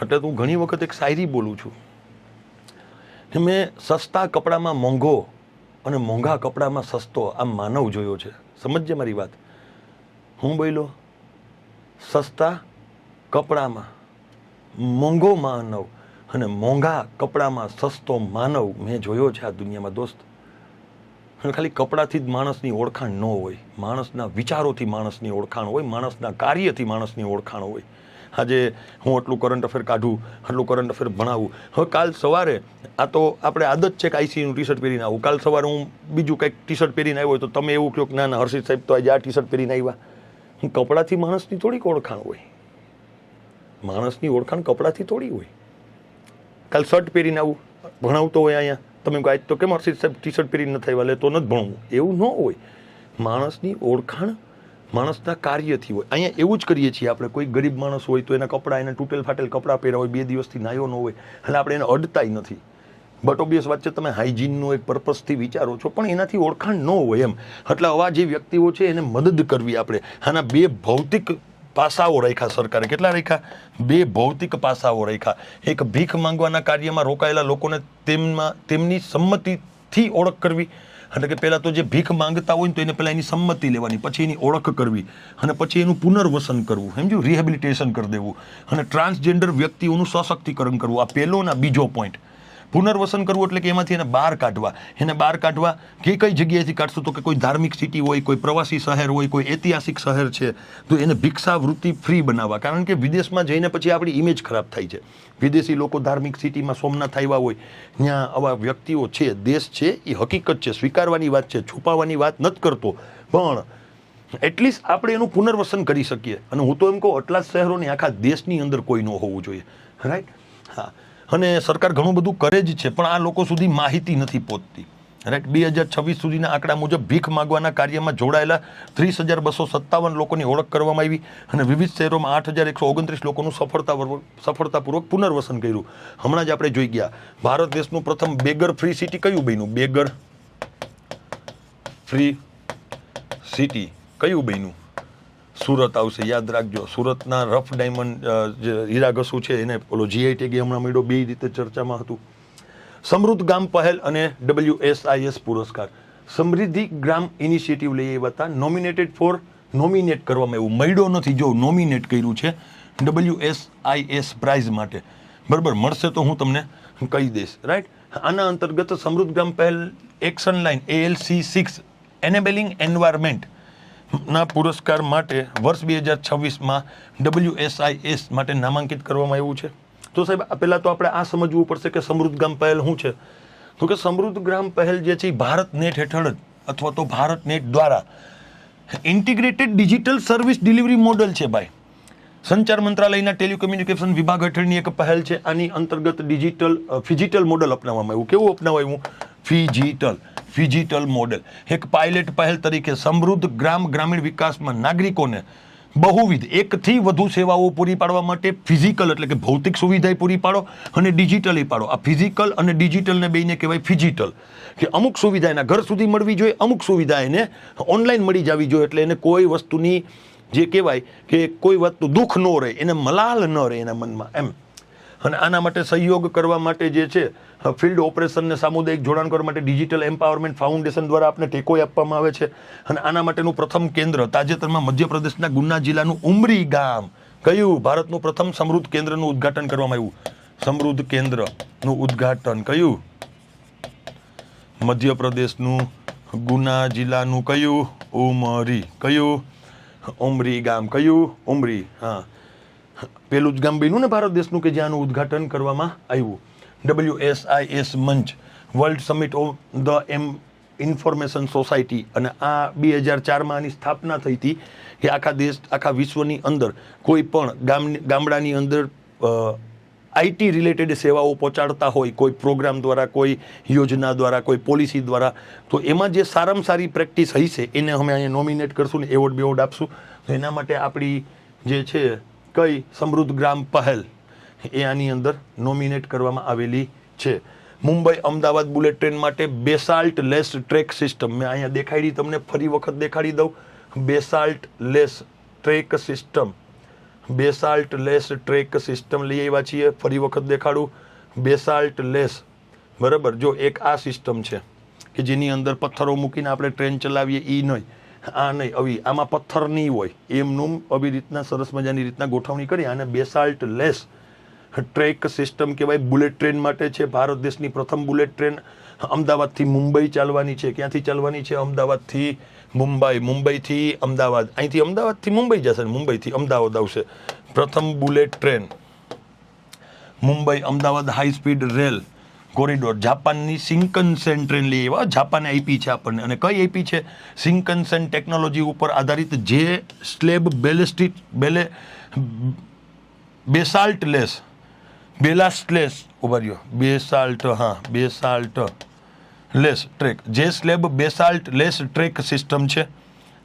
એટલે હું ઘણી વખત એક શાયરી બોલું છું કે મેં સસ્તા કપડામાં મોંઘો અને મોંઘા કપડામાં સસ્તો આ માનવ જોયો છે. સમજજે મારી વાત. હું બોલ્યો સસ્તા કપડામાં મોંઘો માનવ અને મોંઘા કપડામાં સસ્તો માનવ મેં જોયો છે આ દુનિયામાં દોસ્ત. અને ખાલી કપડાથી જ માણસની ઓળખાણ ન હોય, માણસના વિચારોથી માણસની ઓળખાણ હોય, માણસના કાર્યથી માણસની ઓળખાણ હોય. આજે હું આટલું કરંટ અફેર કાઢું, આટલું કરંટ અફેર ભણાવું. હવે કાલ સવારે આ તો આપણે આદત છે કે આઈસીનું ટી શર્ટ પહેરીને આવું, કાલ સવારે હું બીજું કંઈક ટી શર્ટ પહેરીને આવ્યો હોય તો તમે એવું કહો કે ના ના હર્ષિત સાહેબ તો આજે આ ટી શર્ટ પહેરીને આવ્યા. કપડાથી માણસની થોડીક ઓળખાણ હોય, માણસની ઓળખાણ કપડાથી થોડી હોય. કાલ શર્ટ પહેરીને આવું, ભણાવતો હોય અહીંયા, તમે કહો આજ તો કેમ હર્ષિત સાહેબ ટી શર્ટ પહેરીને નથી આવ્યા, લે તો નથી ભણવું, એવું ન હોય. માણસની ઓળખાણ માણસના કાર્યથી હોય. અહીંયા એવું જ કરીએ છીએ આપણે. કોઈ ગરીબ માણસ હોય તો એના કપડાં, એને તૂટેલ ફાટેલ કપડાં પહેર્યા હોય, 2 દિવસથી નાયો ન હોય, એટલે આપણે એને અડતાય નથી. બટ ઓબ્વિયસ વાત છે, તમે હાઇજીનનું એક પર્પઝથી વિચારો છો, પણ એનાથી ઓળખાણ ન હોય એમ. એટલે આવા જે વ્યક્તિઓ છે એને મદદ કરવી આપણે. આના 2 ભૌતિક પાસાઓ રાખ્યા સરકારે. કેટલા રાખ્યા? 2 ભૌતિક પાસાઓ રાખ્યા. એક ભીખ માંગવાના કાર્યમાં રોકાયેલા લોકોને તેમની સંમતિથી ઓળખ કરવી. એટલે કે પહેલાં તો જે ભીખ માંગતા હોય ને તો એને પહેલાં એની સંમતિ લેવાની, પછી એની ઓળખ કરવી, અને પછી એનું પુનર્વસન કરવું, સમજ્યું, રિહેબિલિટેશન કરી દેવું. અને ટ્રાન્સજેન્ડર વ્યક્તિઓનું સશક્તિકરણ કરવું. આ પહેલો ના બીજો પોઈન્ટ. પુનર્વસન કરવું એટલે કે એમાંથી એને બહાર કાઢવા. એને બહાર કાઢવા કઈ જગ્યાએથી કાઢશું તો કે કોઈ ધાર્મિક સિટી હોય, કોઈ પ્રવાસી શહેર હોય, કોઈ ઐતિહાસિક શહેર છે તો એને ભિક્ષાવૃત્તિ ફ્રી બનાવવા. કારણ કે વિદેશમાં જઈને પછી આપણી ઇમેજ ખરાબ થાય છે. વિદેશી લોકો ધાર્મિક સિટીમાં સોમનાથ આવ્યા હોય, ત્યાં આવા વ્યક્તિઓ છે, દેશ છે, એ હકીકત છે, સ્વીકારવાની વાત છે, છુપાવવાની વાત નથી કરતો, પણ એટલીસ્ટ આપણે એનું પુનર્વસન કરી શકીએ. અને હું તો એમ કહું આટલા શહેરોની આખા દેશની અંદર કોઈ ન હોવું જોઈએ, રાઈટ. હા, અને સરકાર ઘણું બધું કરે જ છે, પણ આ લોકો સુધી માહિતી નથી પહોંચતી, રાઈટ. 2026 સુધીના આંકડા મુજબ ભીખ માગવાના કાર્યમાં જોડાયેલા 30,257 લોકોની ઓળખ કરવામાં આવી અને વિવિધ શહેરોમાં 8,129 લોકોનું સફળતાપૂર્વક પુનર્વસન કર્યું. હમણાં જ આપણે જોઈ ગયા ભારત દેશનું પ્રથમ બેગર ફ્રી સિટી કયું બન્યું? બેગર ફ્રી સિટી કયું બન્યું? સુરત આવશે, યાદ રાખજો. સુરતના રફ ડાયમંડ જે હીરા ઘસુ છે એને ઓલો જીઆઈ ટેગ હમણાં મળ્યો, 2 રીતે ચર્ચામાં હતું. સમૃદ્ધ ગામ પહેલ અને WSIS પુરસ્કાર. સમૃદ્ધિ ગ્રામ ઇનિશિયેટિવ લઈ આવ્યા હતા. નોમિનેટ કરવામાં એવું મળ્યો નથી, જો નોમિનેટ કર્યું છે WSIS પ્રાઇઝ માટે. બરાબર, મળશે તો હું તમને કહી દઈશ, રાઈટ. આના અંતર્ગત સમૃદ્ધ ગ્રામ પહેલ એક્શન લાઇન ALC6 એનેબલિંગ એન્વાયરમેન્ટ ના પુરસ્કાર માટે વર્ષ 2026માં WSIS માટે નામાંકિત કરવામાં આવ્યું છે. તો સાહેબ પહેલાં તો આપણે આ સમજવું પડશે કે સમૃદ્ધ ગ્રામ પહેલ શું છે. તો કે સમૃદ્ધ ગ્રામ પહેલ જે છે એ ભારત નેટ હેઠળ જ અથવા તો ભારત નેટ દ્વારા integrated digital service delivery model છે ભાઈ. સંચાર મંત્રાલયના ટેલિકોમ્યુનિકેશન વિભાગ હેઠળની એક પહેલ છે. આની અંતર્ગત ફિજિટલ મોડલ અપનાવવામાં આવ્યું. કેવું અપનાવાયું? ફિજિટલ મોડેલ. એક પાયલટ પહેલ તરીકે સમૃદ્ધ ગ્રામીણ વિકાસમાં નાગરિકોને બહુવિધ 1થી વધુ સેવાઓ પૂરી પાડવા માટે ફિઝિકલ એટલે કે ભૌતિક સુવિધા પૂરી પાડો અને ડિજિટલી પાડો. આ ફિઝિકલ અને ડિજિટલને બેને કહેવાય ફિજિટલ. કે અમુક સુવિધા એના ઘર સુધી મળવી જોઈએ, અમુક સુવિધા એને ઓનલાઈન મળી જવી જોઈએ. એટલે એને કોઈ વસ્તુની જે કહેવાય કે કોઈ વસ્તુ દુઃખ ન રહે, એને મલાલ ન રહે એના મનમાં એમ. અને આના માટે સહયોગ કરવા માટે જે છે ફિલ્ડ ઓપરેશનને સામુદાયિક જોડાણ કરવા માટે ડિજિટલ એમ્પાવરમેન્ટ ફાઉન્ડેશન દ્વારા આપને ટેકો આપવામાં આવે છે. અને આના માટેનું પ્રથમ કેન્દ્ર તાજેતરમાં મધ્યપ્રદેશના ગુના જિલ્લાનું ઉમરી ગામ કયું? ભારતનું પ્રથમ સમૃદ્ધ કેન્દ્રનું ઉદ્ઘાટન કરવામાં આવ્યું. સમૃદ્ધ કેન્દ્રનું ઉદ્ઘાટન કયું? મધ્યપ્રદેશનું ગુના જિલ્લાનું કયું? ઉમરી. કયું? ઉમરી ગામ. કયું? ઉમરી. હા, પેલું જ ગામ બન્યું ને ભારત દેશનું કે જ્યાંનું ઉદ્ઘાટન કરવામાં આવ્યું. WSIS મંચ world summit of the information society, અને આ 2004માં આની સ્થાપના થઈ હતી કે આખા વિશ્વની અંદર કોઈ પણ ગામડાની અંદર IT રિલેટેડ સેવાઓ પહોંચાડતા હોય કોઈ પ્રોગ્રામ દ્વારા, કોઈ યોજના દ્વારા, કોઈ પોલિસી દ્વારા, તો એમાં જે સારામાં સારી પ્રેક્ટિસ હશે એને અમે અહીંયા નોમિનેટ કરશું ને એવોર્ડ બેવોર્ડ આપશું. તો એના માટે આપણી જે છે કઈ સમૃદ્ધ ગ્રામ પહેલ એ આની અંદર નોમિનેટ કરવામાં આવેલી છે. મુંબઈ અમદાવાદ બુલેટ ટ્રેન માટે બેસાલ્ટ લેસ ટ્રેક સિસ્ટમ મેં અહીંયા દેખાડી, તમને ફરી વખત દેખાડી દઉં. Basalt less track system, basalt less track system લઈ આવ્યા છીએ. ફરી વખત દેખાડું, બેસાલ્ટ લેસ, બરાબર. જો એક આ સિસ્ટમ છે કે જેની અંદર પથ્થરો મૂકીને આપણે ટ્રેન ચલાવીએ, એ નહીં, આ નહીં, આવી આમાં પથ્થર નહીં હોય, એમનું આવી રીતના સરસ મજાની રીતના ગોઠવણી કરી આને બેસાલ્ટ લેસ ટ્રેક સિસ્ટમ કહેવાય. બુલેટ ટ્રેન માટે છે. ભારત દેશની પ્રથમ બુલેટ ટ્રેન અમદાવાદથી મુંબઈ ચાલવાની છે. ક્યાંથી ચાલવાની છે? અમદાવાદથી મુંબઈ, મુંબઈથી અમદાવાદ, અહીંથી અમદાવાદથી મુંબઈ જશે, મુંબઈથી અમદાવાદ આવશે. પ્રથમ bullet train Mumbai Ahmedabad high speed rail corridor. જાપાનની શિન્કનસેન ટ્રેન લઈ આવ્યા. જાપાને આપી છે આપણને, અને કઈ આપી છે? શિન્કનસેન ટેકનોલોજી ઉપર આધારિત જે સ્લેબ બેસાલ્ટ લેસ, બેલાસ્ટલેસ ઉભા રહ્યો, બેસાલ્ટ, હા બેસાલ્ટ લેસ ટ્રેક, જે slab basalt less track system છે,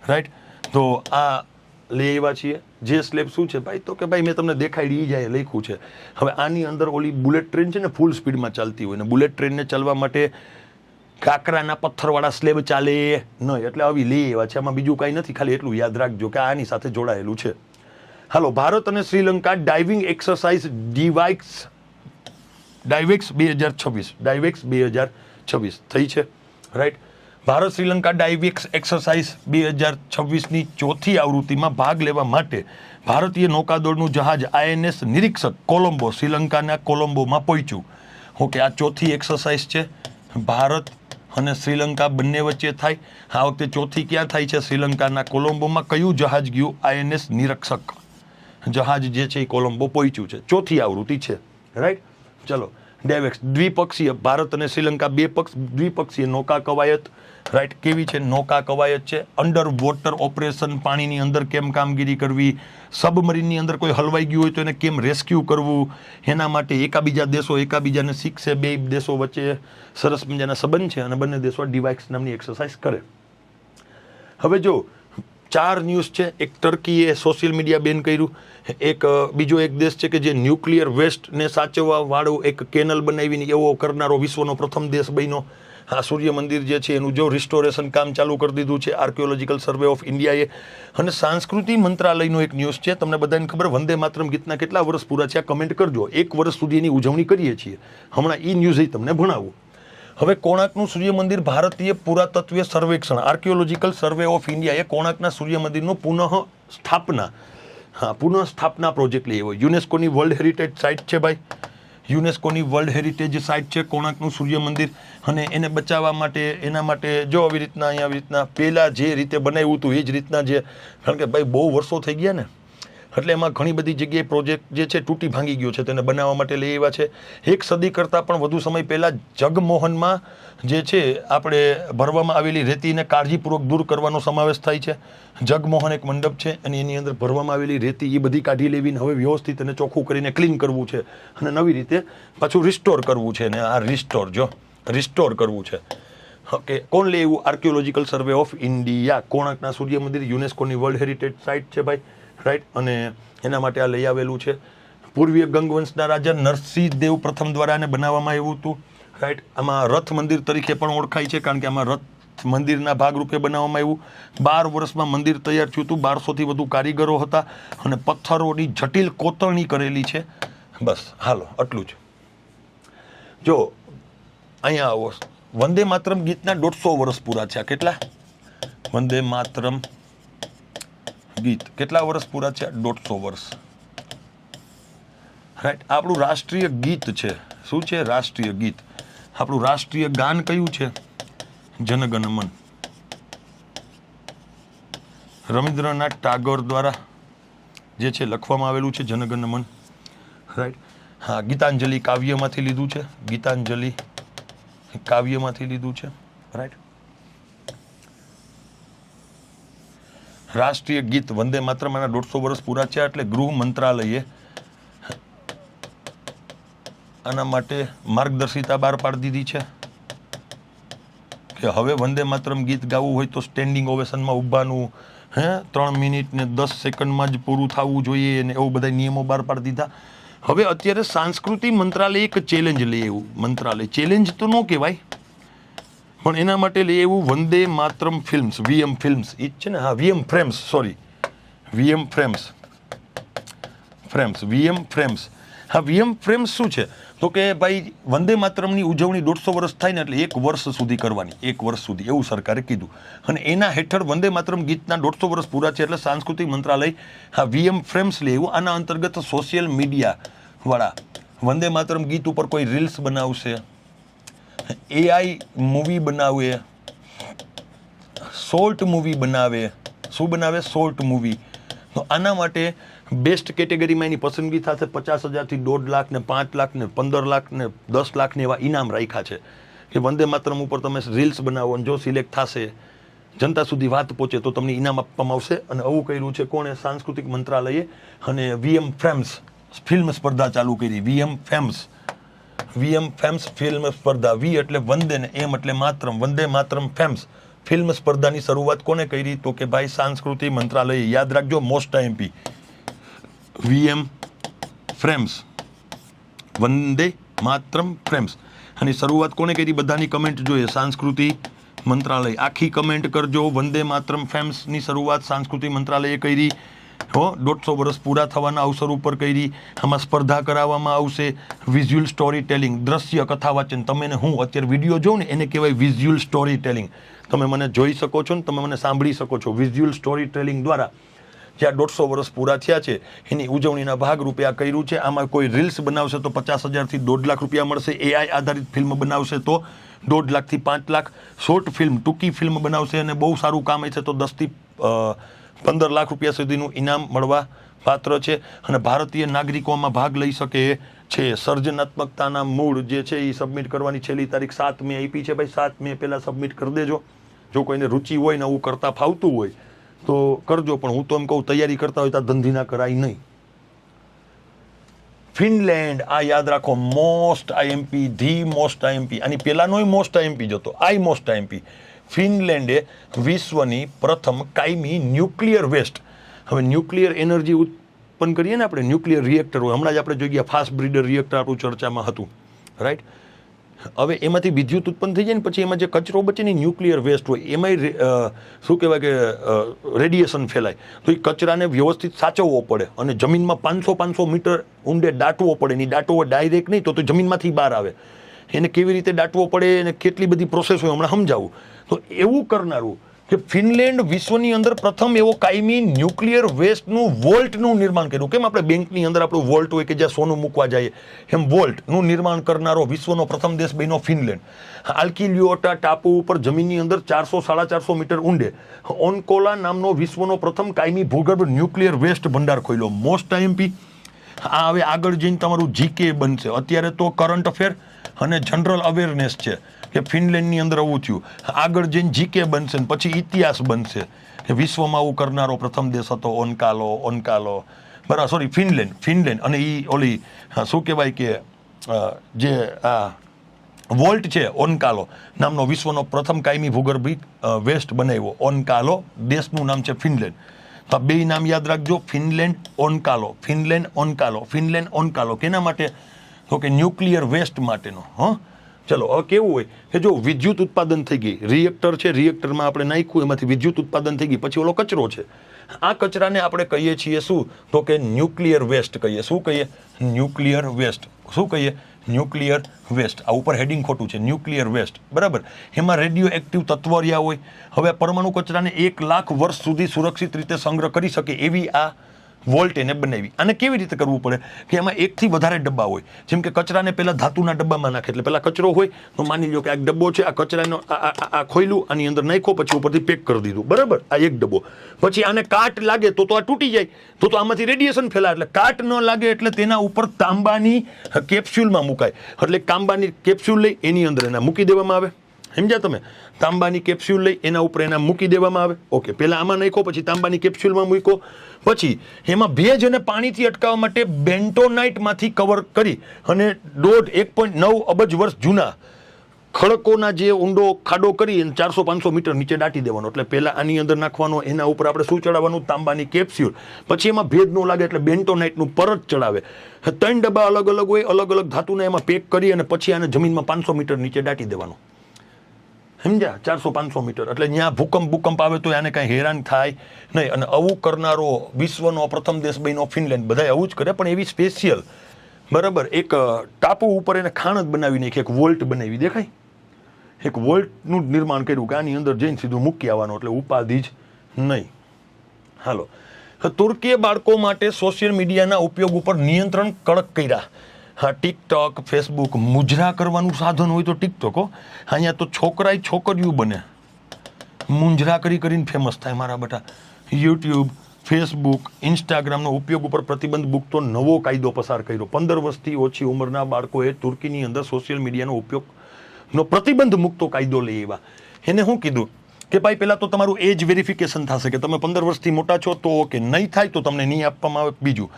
રાઈટ. તો આ લઈ આવ્યા છીએ. જે સ્લેબ શું છે ભાઈ? તો કે ભાઈ મેં તમને દેખાડી જાય લખ્યું છે. હવે આની અંદર ઓલી બુલેટ ટ્રેન છે ને ફૂલ સ્પીડમાં ચાલતી હોય ને બુલેટ ટ્રેનને ચાલવા માટે કાંકરાના પથ્થરવાળા સ્લેબ ચાલે નહીં, એટલે આવી લઈ આવ્યા છે. આમાં બીજું કાંઈ નથી, ખાલી એટલું યાદ રાખજો કે આની સાથે જોડાયેલું છે. હાલો, ભારત અને શ્રીલંકા ડાઇવિંગ એક્સરસાઇઝ ડાયવેક્સ 2026 થઈ છે, રાઈટ. ભારત શ્રીલંકા ડાઇવેક્સ એક્સરસાઇઝ 2026ની ચોથી આવૃત્તિમાં ભાગ લેવા માટે ભારતીય નૌકાદળનું જહાજ INS નિરીક્ષક કોલંબો, શ્રીલંકાના કોલંબોમાં પહોંચ્યું. ઓકે, આ ચોથી એક્સરસાઇઝ છે. ભારત અને શ્રીલંકા બંને વચ્ચે થાય. આ વખતે ચોથી ક્યાં થાય છે? શ્રીલંકાના કોલંબોમાં. કયું જહાજ ગયું? INS નિરીક્ષક જહાજ જે છે એ કોલંબો પહોંચ્યું છે. ચોથી આવૃત્તિ છે, રાઈટ. ચલો, ડાયવેક્સ દ્વિપક્ષીય, ભારત અને શ્રીલંકા દ્વિપક્ષીય નૌકા કવાયત, રાઈટ. કેવી છે? નૌકા કવાયત છે. અંડર વોટર ઓપરેશન, પાણીની અંદર કેમ કામગીરી કરવી, સબમરીનની અંદર કોઈ હલવાઈ ગયું હોય તો એને કેમ રેસ્ક્યુ કરવું, એના માટે એકાબીજાને શીખશે. બે દેશો વચ્ચે સરસ મજાના સંબંધ છે અને બંને દેશો ડિવાઇક્સ નામની એક્સરસાઇઝ કરે. હવે જો 4 ન્યૂઝ છે. એક ટર્કીએ સોશિયલ મીડિયા બેન કર્યું. બીજો એક દેશ છે કે જે ન્યુક્લિયર વેસ્ટને સાચવવા વાળો એક કેનલ બનાવીને એવો કરનારો વિશ્વનો પ્રથમ દેશ બન્યો. આ સૂર્ય મંદિર જે છે એનું જો રિસ્ટોરેશન કામ ચાલુ કરી દીધું છે આર્કિયોલોજીકલ સર્વે ઓફ ઇન્ડિયાએ. અને સંસ્કૃતિ મંત્રાલયનો એક ન્યૂઝ છે. તમને બધાને ખબર વંદે માતરમ ગીતના કેટલા વર્ષ પૂરા છે? આ કમેન્ટ કરજો. 1 વર્ષ સુધી એની ઉજવણી કરીએ છીએ. હમણાં એ ન્યૂઝ તમને ભણાવું. હવે કોણાર્કનું સૂર્ય મંદિર, ભારતીય પુરાતત્વીય સર્વેક્ષણ આર્કિયોલોજીકલ સર્વે ઓફ ઇન્ડિયાએ કોણાર્કના સૂર્ય મંદિરનું પુનઃસ્થાપના પ્રોજેક્ટ લઈ આવ્યો. યુનેસ્કોની વર્લ્ડ હેરિટેજ સાઇટ છે ભાઈ, યુનેસ્કોની વર્લ્ડ હેરિટેજ સાઇટ છે કોણાર્કનું સૂર્ય મંદિર. અને એને બચાવવા માટે, એના માટે જો આવી રીતના અહીંયા આવી રીતના પહેલાં જે રીતે બનાવ્યું હતું એ જ રીતના જે, કારણ કે ભાઈ બહુ વર્ષો થઈ ગયા ને, એટલે એમાં ઘણી બધી જગ્યાએ પ્રોજેક્ટ જે છે તૂટી ભાંગી ગયો છે. તેને બનાવવા માટે લઈ આવ્યા છે. 1 સદી કરતાં પણ વધુ સમય પહેલાં જગમોહનમાં જે છે આપણે ભરવામાં આવેલી રેતીને કાળજીપૂર્વક દૂર કરવાનો સમાવેશ થાય છે. જગમોહન એક મંડપ છે અને એની અંદર ભરવામાં આવેલી રેતી એ બધી કાઢી લેવીને હવે વ્યવસ્થિત અને ચોખ્ખું કરીને ક્લીન કરવું છે અને નવી રીતે પાછું રિસ્ટોર કરવું છે. ને આ રિસ્ટોર કરવું છે. ઓકે, કોણ લે એવું? Archaeological survey of India. કોણાર્કના સૂર્ય મંદિર યુનેસ્કોની વર્લ્ડ હેરિટેજ સાઇટ છે ભાઈ, રાઈટ. અને એના માટે આ લઈ આવેલું છે. પૂર્વીય ગંગવંશના રાજા નરસિંહ દેવ પ્રથમ દ્વારા આને બનાવવામાં આવ્યું હતું, રાઈટ. આમાં રથ મંદિર તરીકે પણ ઓળખાય છે કારણ કે આમાં રથ મંદિરના ભાગરૂપે બનાવવામાં આવ્યું. 12 વર્ષમાં મંદિર તૈયાર થયું હતું. 1200થી વધુ કારીગરો હતા અને પથ્થરોની જટિલ કોતરણી કરેલી છે. બસ હાલો, આટલું જ. જો અહીંયા આવો, વંદે માતરમ ગીતના 150 વર્ષ પૂરા છે. કેટલા? વંદે માતરમ ગીત કેટલા વર્ષ પૂરા છે? 150 વર્ષ, રાઈટ. આપણું રાષ્ટ્રીય ગીત છે. શું છે? રાષ્ટ્રીય ગીત. આપણું રાષ્ટ્રીય ગાન કયું છે? જનગણ મન. રવિન્દ્રનાથ ટાગોર દ્વારા જે છે લખવામાં આવેલું છે જનગણ મન, રાઈટ. હા, ગીતાંજલિ કાવ્યમાંથી લીધું છે. ગીતાંજલિ કાવ્યમાંથી લીધું છે, રાઈટ. રાષ્ટ્રીય ગીત વંદે માતરમ આના 150 વર્ષ પૂરા થયા એટલે ગૃહ મંત્રાલયે આના માટે માર્ગદર્શિકા બહાર પાડી દીધી છે કે હવે વંદે માતરમ ગીત ગાવું હોય તો સ્ટેન્ડિંગ ઓવેશનમાં ઊભાનું 3 મિનિટ ને 10 સેકન્ડમાં જ પૂરું થવું જોઈએ અને એવું બધા નિયમો બહાર પાડી દીધા. હવે અત્યારે સાંસ્કૃતિક મંત્રાલય એક ચેલેન્જ લે એવું, મંત્રાલય ચેલેન્જ તો ન કહેવાય પણ એના માટે લે એવું Vande Mataram films, VM films એ છે ને, હા VM frames, sorry VM frames, VM frames. હા VM ફ્રેમ્સ શું છે તો કે ભાઈ વંદે માતરમની ઉજવણી 150 વર્ષ થાય ને એટલે 1 વર્ષ સુધી કરવાની, 1 વર્ષ સુધી એવું સરકારે કીધું. અને એના હેઠળ વંદે માતરમ ગીતના 150 વર્ષ પૂરા છે એટલે સાંસ્કૃતિક મંત્રાલય હા VM ફ્રેમ્સ લે એવું. આના અંતર્ગત સોશિયલ મીડિયા વાળા વંદે માતરમ ગીત ઉપર કોઈ રીલ્સ બનાવશે, AI મૂવી બનાવે, શોર્ટ મૂવી બનાવે. શું બનાવે? Short movie. તો આના માટે બેસ્ટ કેટેગરીમાં એની પસંદગી થશે. 50,000 થી 1.5 લાખ ને 5 લાખ ને 15 લાખ ને 10 લાખ ને એવા ઇનામ રાખ્યા છે કે વંદે માતરમ ઉપર તમે રીલ્સ બનાવો અને જો સિલેક્ટ થશે, જનતા સુધી વાત પહોંચે તો તમને ઇનામ આપવામાં આવશે. અને આવું કર્યું છે કોણે? સાંસ્કૃતિક મંત્રાલયે. અને VM ફ્રેમ્સ ફિલ્મ સ્પર્ધા ચાલુ કરી. VM ફેમ્સ ફિલ્મ સ્પર્ધા. વી એટલે વંદે ને એમ એટલે માતરમ, વંદે માતરમ ફેમ્સ ફિલ્મ સ્પર્ધાની શરૂઆત કોને કરી? તો કે ભાઈ સાંસ્કૃતિક મંત્રાલયે. યાદ રાખજો, most MP VM frames, Vande Mataram frames. અને શરૂઆત કોને કરી? બધાની કમેન્ટ જોઈએ. સાંસ્કૃતિક મંત્રાલય આખી કમેન્ટ કરજો. વંદે માતરમ ફેમ્સની શરૂઆત સાંસ્કૃતિક મંત્રાલયે કરી. 150 વર્ષ પૂરા થવાના અવસર ઉપર કરી. આમાં સ્પર્ધા કરાવવામાં આવશે. વિઝ્યુઅલ સ્ટોરી ટેલિંગ, દ્રશ્ય કથા વાંચન. તમે હું અત્યારે વિડીયો જોઉં ને એને કહેવાય વિઝ્યુઅલ સ્ટોરી ટેલિંગ. તમે મને જોઈ શકો છો ને તમે મને સાંભળી શકો છો. વિઝ્યુઅલ સ્ટોરી ટેલિંગ દ્વારા જે આ 150 વર્ષ પૂરા થયા છે એની ઉજવણીના ભાગરૂપે આ કર્યું છે. આમાં કોઈ રીલ્સ બનાવશે તો 50,000 થી 1.5 લાખ રૂપિયા મળશે. AI આધારિત ફિલ્મ બનાવશે તો 1.5 લાખ થી 5 લાખ. શોર્ટ ફિલ્મ, ટૂંકી ફિલ્મ બનાવશે અને બહુ સારું કામ હશે તો 10 થી 15 લાખ રૂપિયા સુધીનું ઇનામ મળવા પાત્ર છે. અને ભારતીય નાગરિકોમાં ભાગ લઈ શકે છે. સર્જનાત્મકતાના મૂળ જે છે એ સબમિટ કરવાની છેલ્લી તારીખ 7 મે આપી છે. ભાઈ 7 મે પહેલાં સબમિટ કરી દેજો. જો કોઈને રુચિ હોય ને આવું કરતાં ફાવતું હોય તો કરજો, પણ હું તો એમ કહું તૈયારી કરતા હોય તો ધંધી ના કરાય નહીં. ફિનલેન્ડ, આ યાદ રાખો, most IMP, the most IMP. આની પહેલાંનો મોસ્ટ IMP જ હતો, મોસ્ટ IMP. ફિનલેન્ડે વિશ્વની પ્રથમ કાયમી ન્યુક્લિયર વેસ્ટ. હવે ન્યુક્લિયર એનર્જી ઉત્પન્ન કરીએ ને આપણે, ન્યુક્લિયર રિએક્ટર હોય, હમણાં જ આપણે જોઈ ગયા ફાસ્ટ બ્રીડર રિએક્ટર આપણું ચર્ચામાં હતું, રાઈટ. હવે એમાંથી વિદ્યુત ઉત્પન્ન થઈ જાય ને પછી એમાં જે કચરો બચે ને ન્યુક્લિયર વેસ્ટ હોય એમાંય શું કહેવાય કે રેડિયેશન ફેલાય. તો એ કચરાને વ્યવસ્થિત સાચવવો પડે અને જમીનમાં 500 મીટર ઊંડે દાટવો પડે. એની દાટવો ડાયરેક્ટ નહીં તો જમીનમાંથી બહાર આવે. એને કેવી રીતે દાટવો પડે અને કેટલી બધી પ્રોસેસ હોય હમણાં સમજાવું. તો એવું કરનારું કે ફિનલેન્ડ વિશ્વની અંદર પ્રથમ એવો કાયમી ન્યુક્લિયર વેસ્ટનું વોલ્ટનું નિર્માણ કર્યું. કેમ આપણે બેંકની અંદર આપણું વોલ્ટ હોય કે જ્યાં સોનું મૂકવા જાય, એમ વોલ્ટનું નિર્માણ કરનારો વિશ્વનો પ્રથમ દેશ બન્યો ફિનલેન્ડ. આલ્કિલિયોટા ટાપુ ઉપર જમીનની અંદર 400-450 મીટર ઊંડે ઓનકોલા નામનો વિશ્વનો પ્રથમ કાયમી ભૂગર્ભ ન્યુક્લિયર વેસ્ટ ભંડાર ખોલ્યો. Most IMP. આ હવે આગળ જઈને તમારું GK બનશે. અત્યારે તો કરંટ અફેર અને જનરલ અવેરનેસ છે કે ફિનલેન્ડની અંદર આવું થયું. આગળ જઈને GK બનશે ને પછી ઇતિહાસ બનશે કે વિશ્વમાં આવું કરનારો પ્રથમ દેશ હતો ઓનકાલો બરાબર, સોરી ફિનલેન્ડ. અને એ ઓલી શું કહેવાય કે જે આ વોલ્ટ છે ઓનકાલો નામનો વિશ્વનો પ્રથમ કાયમી ભૂગર્ભિક વેસ્ટ બનાવ્યો. ઓનકાલો દેશનું નામ છે ફિનલેન્ડ. તો બે નામ યાદ રાખજો, ફિનલેન્ડ ઓનકાલો. કેના માટે? તો કે ન્યુક્લિયર વેસ્ટ માટેનો. ચલો હવે કેવું હોય કે જો વિદ્યુત ઉત્પાદન થઈ ગઈ, રિએક્ટર છે, રિએક્ટરમાં આપણે નાખ્યું એમાંથી વિદ્યુત ઉત્પાદન થઈ ગઈ, પછી ઓલો કચરો છે. આ કચરાને આપણે કહીએ છીએ શું? તો કે ન્યુક્લિયર વેસ્ટ કહીએ. શું કહીએ? Nuclear waste. શું કહીએ? Nuclear waste. આ ઉપર હેડિંગ ખોટું છે, ન્યુક્લિયર વેસ્ટ, બરાબર. એમાં રેડિયો એક્ટિવ તત્વો રહ્યા હોય. હવે પરમાણુ કચરાને 1 લાખ વર્ષ સુધી સુરક્ષિત રીતે સંગ્રહ કરી શકે એવી આ વોલ્ટ એને બનાવી. આને કેવી રીતે કરવું પડે કે એમાં 1 થી વધારે ડબ્બા હોય. જેમ કે કચરાને પહેલાં ધાતુના ડબ્બામાં નાખે, એટલે પહેલાં કચરો હોય તો માની લો કે આ ડબ્બો છે, આ કચરાનો આ ખોયલું, આની અંદર નાખ્યો, પછી ઉપરથી પેક કરી દીધું, બરાબર. આ એક ડબ્બો. પછી આને કાટ લાગે તો આ તૂટી જાય, તો આમાંથી રેડિયેશન ફેલાય. એટલે કાટ ન લાગે એટલે તેના ઉપર તાંબાની કેપ્સ્યુલમાં મુકાય. એટલે તાંબાની કેપ્સ્યુલ લઈ એની અંદર એના મૂકી દેવામાં આવે. સમજ્યા તમે? તાંબાની કેપ્સ્યુલ લઈ એના ઉપર એના મૂકી દેવામાં આવે. ઓકે, પહેલાં આમાં નાખ્યો, પછી તાંબાની કેપ્સ્યુલમાં મૂક્યો, પછી એમાં ભેજ અને પાણીથી અટકાવવા માટે બેન્ટોનાઇટમાંથી કવર કરી અને 1.9 અબજ વર્ષ જૂના ખડકોના જે ઊંડો ખાડો કરી અને 400-500 મીટર નીચે દાટી દેવાનો. એટલે પહેલાં આની અંદર નાખવાનો, એના ઉપર આપણે શું ચડાવવાનું? તાંબાની કેપ્સ્યુલ. પછી એમાં ભેજ ન લાગે એટલે બેન્ટોનાઇટનું પરત ચડાવે. 3 ડબ્બા અલગ અલગ હોય, અલગ અલગ ધાતુને એમાં પેક કરી અને પછી આને જમીનમાં 500 મીટર નીચે દાટી દેવાનું. સમજ્યા? 400-500 મીટર. એટલે ત્યાં ભૂકંપ આવે તો આને કાંઈ હેરાન થાય નહીં. અને આવું કરનારો વિશ્વનો પ્રથમ દેશ બન્યો ફિનલેન્ડ. બધા આવું જ કરે, પણ એવી સ્પેશિયલ, બરાબર, એક ટાપુ ઉપર એને ખાણ જ બનાવી નાખી, એક વોલ્ટ બનાવી, દેખાય? એક વોલ્ટનું નિર્માણ કર્યું કે આની અંદર જઈને સીધું મૂકી આવવાનું, એટલે ઉપાધિ જ નહીં. હાલો, તુર્કીએ બાળકો માટે સોશિયલ મીડિયાના ઉપયોગ ઉપર નિયંત્રણ કડક કર્યા. હા, ટિકટોક, ફેસબુક, મુજરા કરવાનું સાધન હોય તો ટિકટોક હો. અહીંયા તો છોકરાય છોકરીઓ બને, મુંજરા કરીને ફેમસ થાય મારા બેટા. યુટ્યુબ, ફેસબુક, ઇન્સ્ટાગ્રામનો ઉપયોગ ઉપર પ્રતિબંધ મૂકતો નવો કાયદો પસાર કર્યો. 15 વર્ષથી ઓછી ઉંમરના બાળકોએ તુર્કીની અંદર સોશિયલ મીડિયાનો ઉપયોગનો પ્રતિબંધ મૂકતો કાયદો લઈ આવ્યા. એને શું કીધું કે ભાઈ પહેલાં તો તમારું એજ વેરિફિકેશન થશે કે તમે 15 વર્ષથી મોટા છો તો ઓકે, નહીં થાય તો તમને નહીં આપવામાં આવે. બીજું,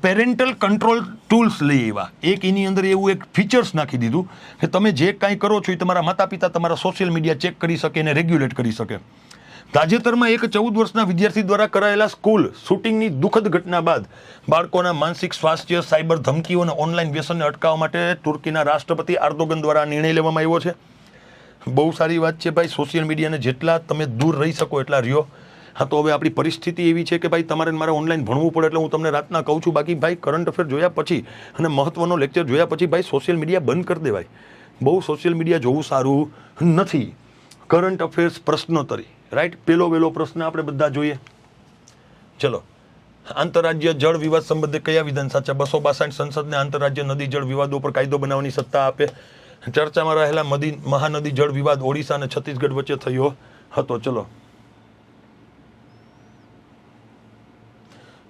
પેરેન્ટલ કંટ્રોલ ટૂલ્સ લઈ આવ્યા. એક એની અંદર એવું એક ફીચર્સ નાખી દીધું કે તમે જે કાંઈ કરો છો એ તમારા માતા પિતા તમારા સોશિયલ મીડિયા ચેક કરી શકે અને રેગ્યુલેટ કરી શકે. તાજેતરમાં એક 14 વર્ષના વિદ્યાર્થી દ્વારા કરાયેલા સ્કૂલ શૂટિંગની દુઃખદ ઘટના બાદ બાળકોના માનસિક સ્વાસ્થ્ય, સાયબર ધમકીઓ અને ઓનલાઈન વ્યસનને અટકાવવા માટે તુર્કીના રાષ્ટ્રપતિ એર્દોગન દ્વારા નિર્ણય લેવામાં આવ્યો છે. બહુ સારી વાત છે ભાઈ. સોશિયલ મીડિયાને જેટલા તમે દૂર રહી શકો એટલા રહ્યો. હા, તો હવે આપણી પરિસ્થિતિ એવી છે કે ભાઈ તમારે મારે ઓનલાઈન ભણવું પડે એટલે હું તમને રાતના કહું છું. બાકી ભાઈ કરંટ અફેર જોયા પછી અને મહત્વનો લેક્ચર જોયા પછી ભાઈ સોશિયલ મીડિયા બંધ કરી દેવાય. બહુ સોશિયલ મીડિયા જોવું સારું નથી. કરંટ અફેર્સ, પ્રશ્નોત્તરી, રાઈટ? પેલો વેલો પ્રશ્ન આપણે બધા જોઈએ. ચલો, આંતરરાજ્ય જળ વિવાદ સંબંધે કયા વિધાન સાચા? 262 સંસદને આંતરરાજ્ય નદી જળ વિવાદો પર કાયદો બનાવવાની સત્તા આપે. ચર્ચામાં રહેલા મહાનદી જળ વિવાદ ઓડિશા અને છત્તીસગઢ વચ્ચે થયો હતો. ચલો,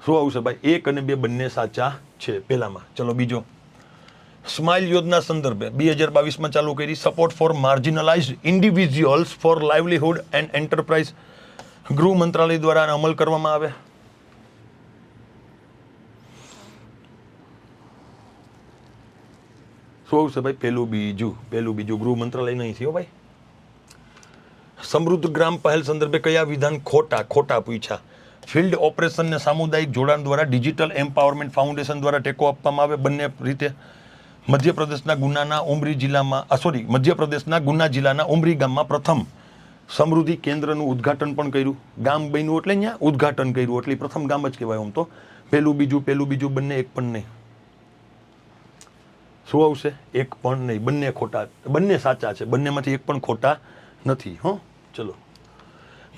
શું આવશે ભાઈ? 1 અને 2 બંને સાચા છે પહેલામાં. ચલો, બીજો, સ્માઇલ યોજના સંદર્ભે 2022માં ચાલુ કરી. Support for marginalised individuals for livelihood and enterprise. ગૃહ મંત્રાલય દ્વારા આનો અમલ કરવામાં આવે. શું આવશે ભાઈ? પેલું બીજું ગૃહ મંત્રાલય નહીં થયો ભાઈ. સમૃદ્ધ ગ્રામ પહેલ સંદર્ભે કયા વિધાન ખોટા પૂછ્યા? ફિલ્ડ ઓપરેશન ને સામુદાયિક જોડાણ દ્વારા ડિજિટલ એમ્પાવરમેન્ટ ફાઉન્ડેશન દ્વારા ટેકો આપવામાં આવે. બંને રીતે. મધ્યપ્રદેશના ગુના જિલ્લાના ઉમરી ગામમાં પ્રથમ સમૃદ્ધિ કેન્દ્રનું ઉદ્ઘાટન પણ કર્યું. ગામ બન્યું એટલે અહીંયા ઉદ્ઘાટન કર્યું એટલે પ્રથમ ગામ જ કહેવાય. આમ તો પેલું બીજું બંને એક પણ નહીં. શું આવશે? એક પણ નહીં. બંને ખોટા, બંને સાચા છે. બંનેમાંથી એક પણ ખોટા નથી. હો, ચલો.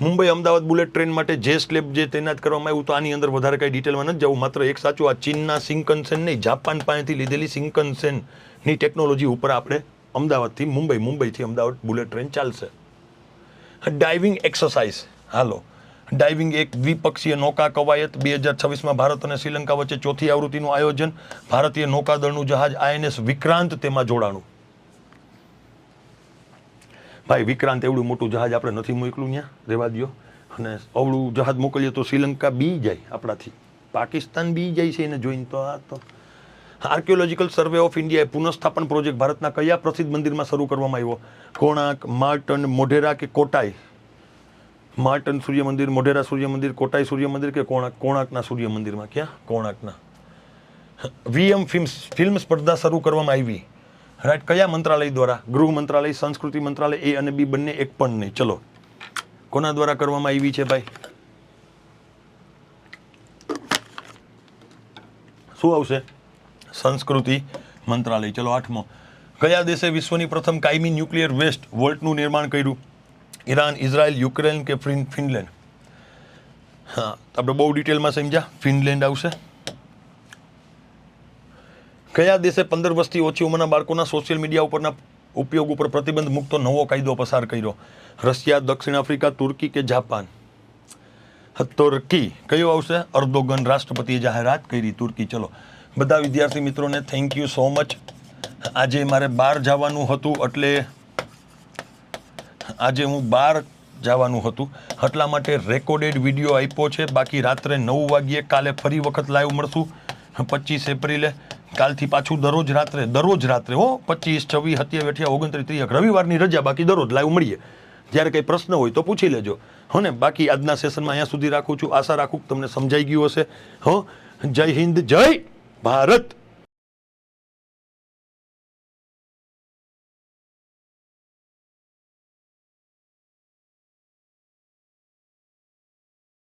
મુંબઈ અમદાવાદ બુલેટ ટ્રેન માટે જે સ્લેબ જે તૈનાત કરવામાં આવ્યું તો આની અંદર વધારે કંઈ ડિટેલમાં નથી જવું. માત્ર એક સાચું, આ ચીનના શિંકનસેન નહીં, જાપાન પાસેથી લીધેલી શિંકનસેનની ટેકનોલોજી ઉપર આપણે અમદાવાદથી મુંબઈથી અમદાવાદ બુલેટ ટ્રેન ચાલશે. Diving exercise. હાલો, ડાઇવિંગ એક દ્વિપક્ષીય નૌકા કવાયત 2026માં ભારત અને શ્રીલંકા વચ્ચે 4થી આવૃત્તિનું આયોજન. ભારતીય નૌકાદળનું જહાજ INS વિક્રાંત તેમાં જોડાણું. ભાઈ, વિક્રાંત એવડું મોટું જહાજ આપણે નથી મોકલું, ત્યાં રહેવા દો. અને અવળું જહાજ મોકલીએ તો શ્રીલંકા બી જાય આપણાથી, પાકિસ્તાન બી જાય છે એને જોઈને. તો આ તો આર્કિયોલોજીકલ સર્વે ઓફ ઇન્ડિયાએ પુનઃસ્થાપન પ્રોજેક્ટ ભારતના કયા પ્રસિદ્ધ મંદિરમાં શરૂ કરવામાં આવ્યો? કોણાર્ક, માર્ટન, મોઢેરા કે કોટાઈ? માર્ટન સૂર્ય મંદિર, મોઢેરા સૂર્ય મંદિર, કોટાઈ સૂર્ય મંદિર કે કોણાર્કના સૂર્ય મંદિરમાં? ક્યાં? કોણાર્કના. VM ફિલ્મ સ્પર્ધા શરૂ કરવામાં આવી. રાઈટ? કયા મંત્રાલય દ્વારા? ગૃહ મંત્રાલય, સંસ્કૃતિ મંત્રાલય. A અને B બંને એક પણ નહીં. ચલો, કોના દ્વારા કરવામાં આવી છે ભાઈ? શું આવશે? સંસ્કૃતિ મંત્રાલય. ચલો, 8મો, કયા દેશે વિશ્વની પ્રથમ કાયમી ન્યુક્લિયર વેસ્ટ વોલ્ટનું નિર્માણ કર્યું? ઈરાન, ઇઝરાયલ, યુક્રેન કે ફિનલેન્ડ? હા, આપણે બહુ ડિટેલમાં સમજ્યા. ફિનલેન્ડ આવશે. કયા દેશે 15 વર્ષથી ઓછી ઉંમરના બાળકોના સોશિયલ મીડિયા ઉપરના ઉપયોગ ઉપર પ્રતિબંધ મૂકતો નવો કાયદો પસાર કર્યો? રશિયા, દક્ષિણ આફ્રિકા, તુર્કી કે જાપાન? તુર્કી. કયો આવશે? એર્દોગન રાષ્ટ્રપતિએ જાહેરાત કરી તુર્કી. ચલો, બધા વિદ્યાર્થી મિત્રોને થેન્ક યુ સો મચ. આજે મારે બહાર જવાનું હતું એટલે આજે હું બહાર જવાનું હતું એટલા માટે રેકોર્ડેડ વિડીયો આપ્યો છે. બાકી રાત્રે 9 વાગ્યે કાલે ફરી વખત લાઈવ મળશું 25 એપ્રિલે. કાલથી પાછું દરરોજ રાત્રે હો 25, 26, 27, 28, 29, 30 રવિવારની રજા. બાકી દરરોજ લાઈવ મળીએ. જ્યારે કંઈ પ્રશ્ન હોય તો પૂછી લેજો હો ને. બાકી આજના સેશનમાં અહીંયા સુધી રાખું છું. આશા રાખું તમને સમજાઈ ગયું હશે. હો, જય હિન્દ, જય ભારત.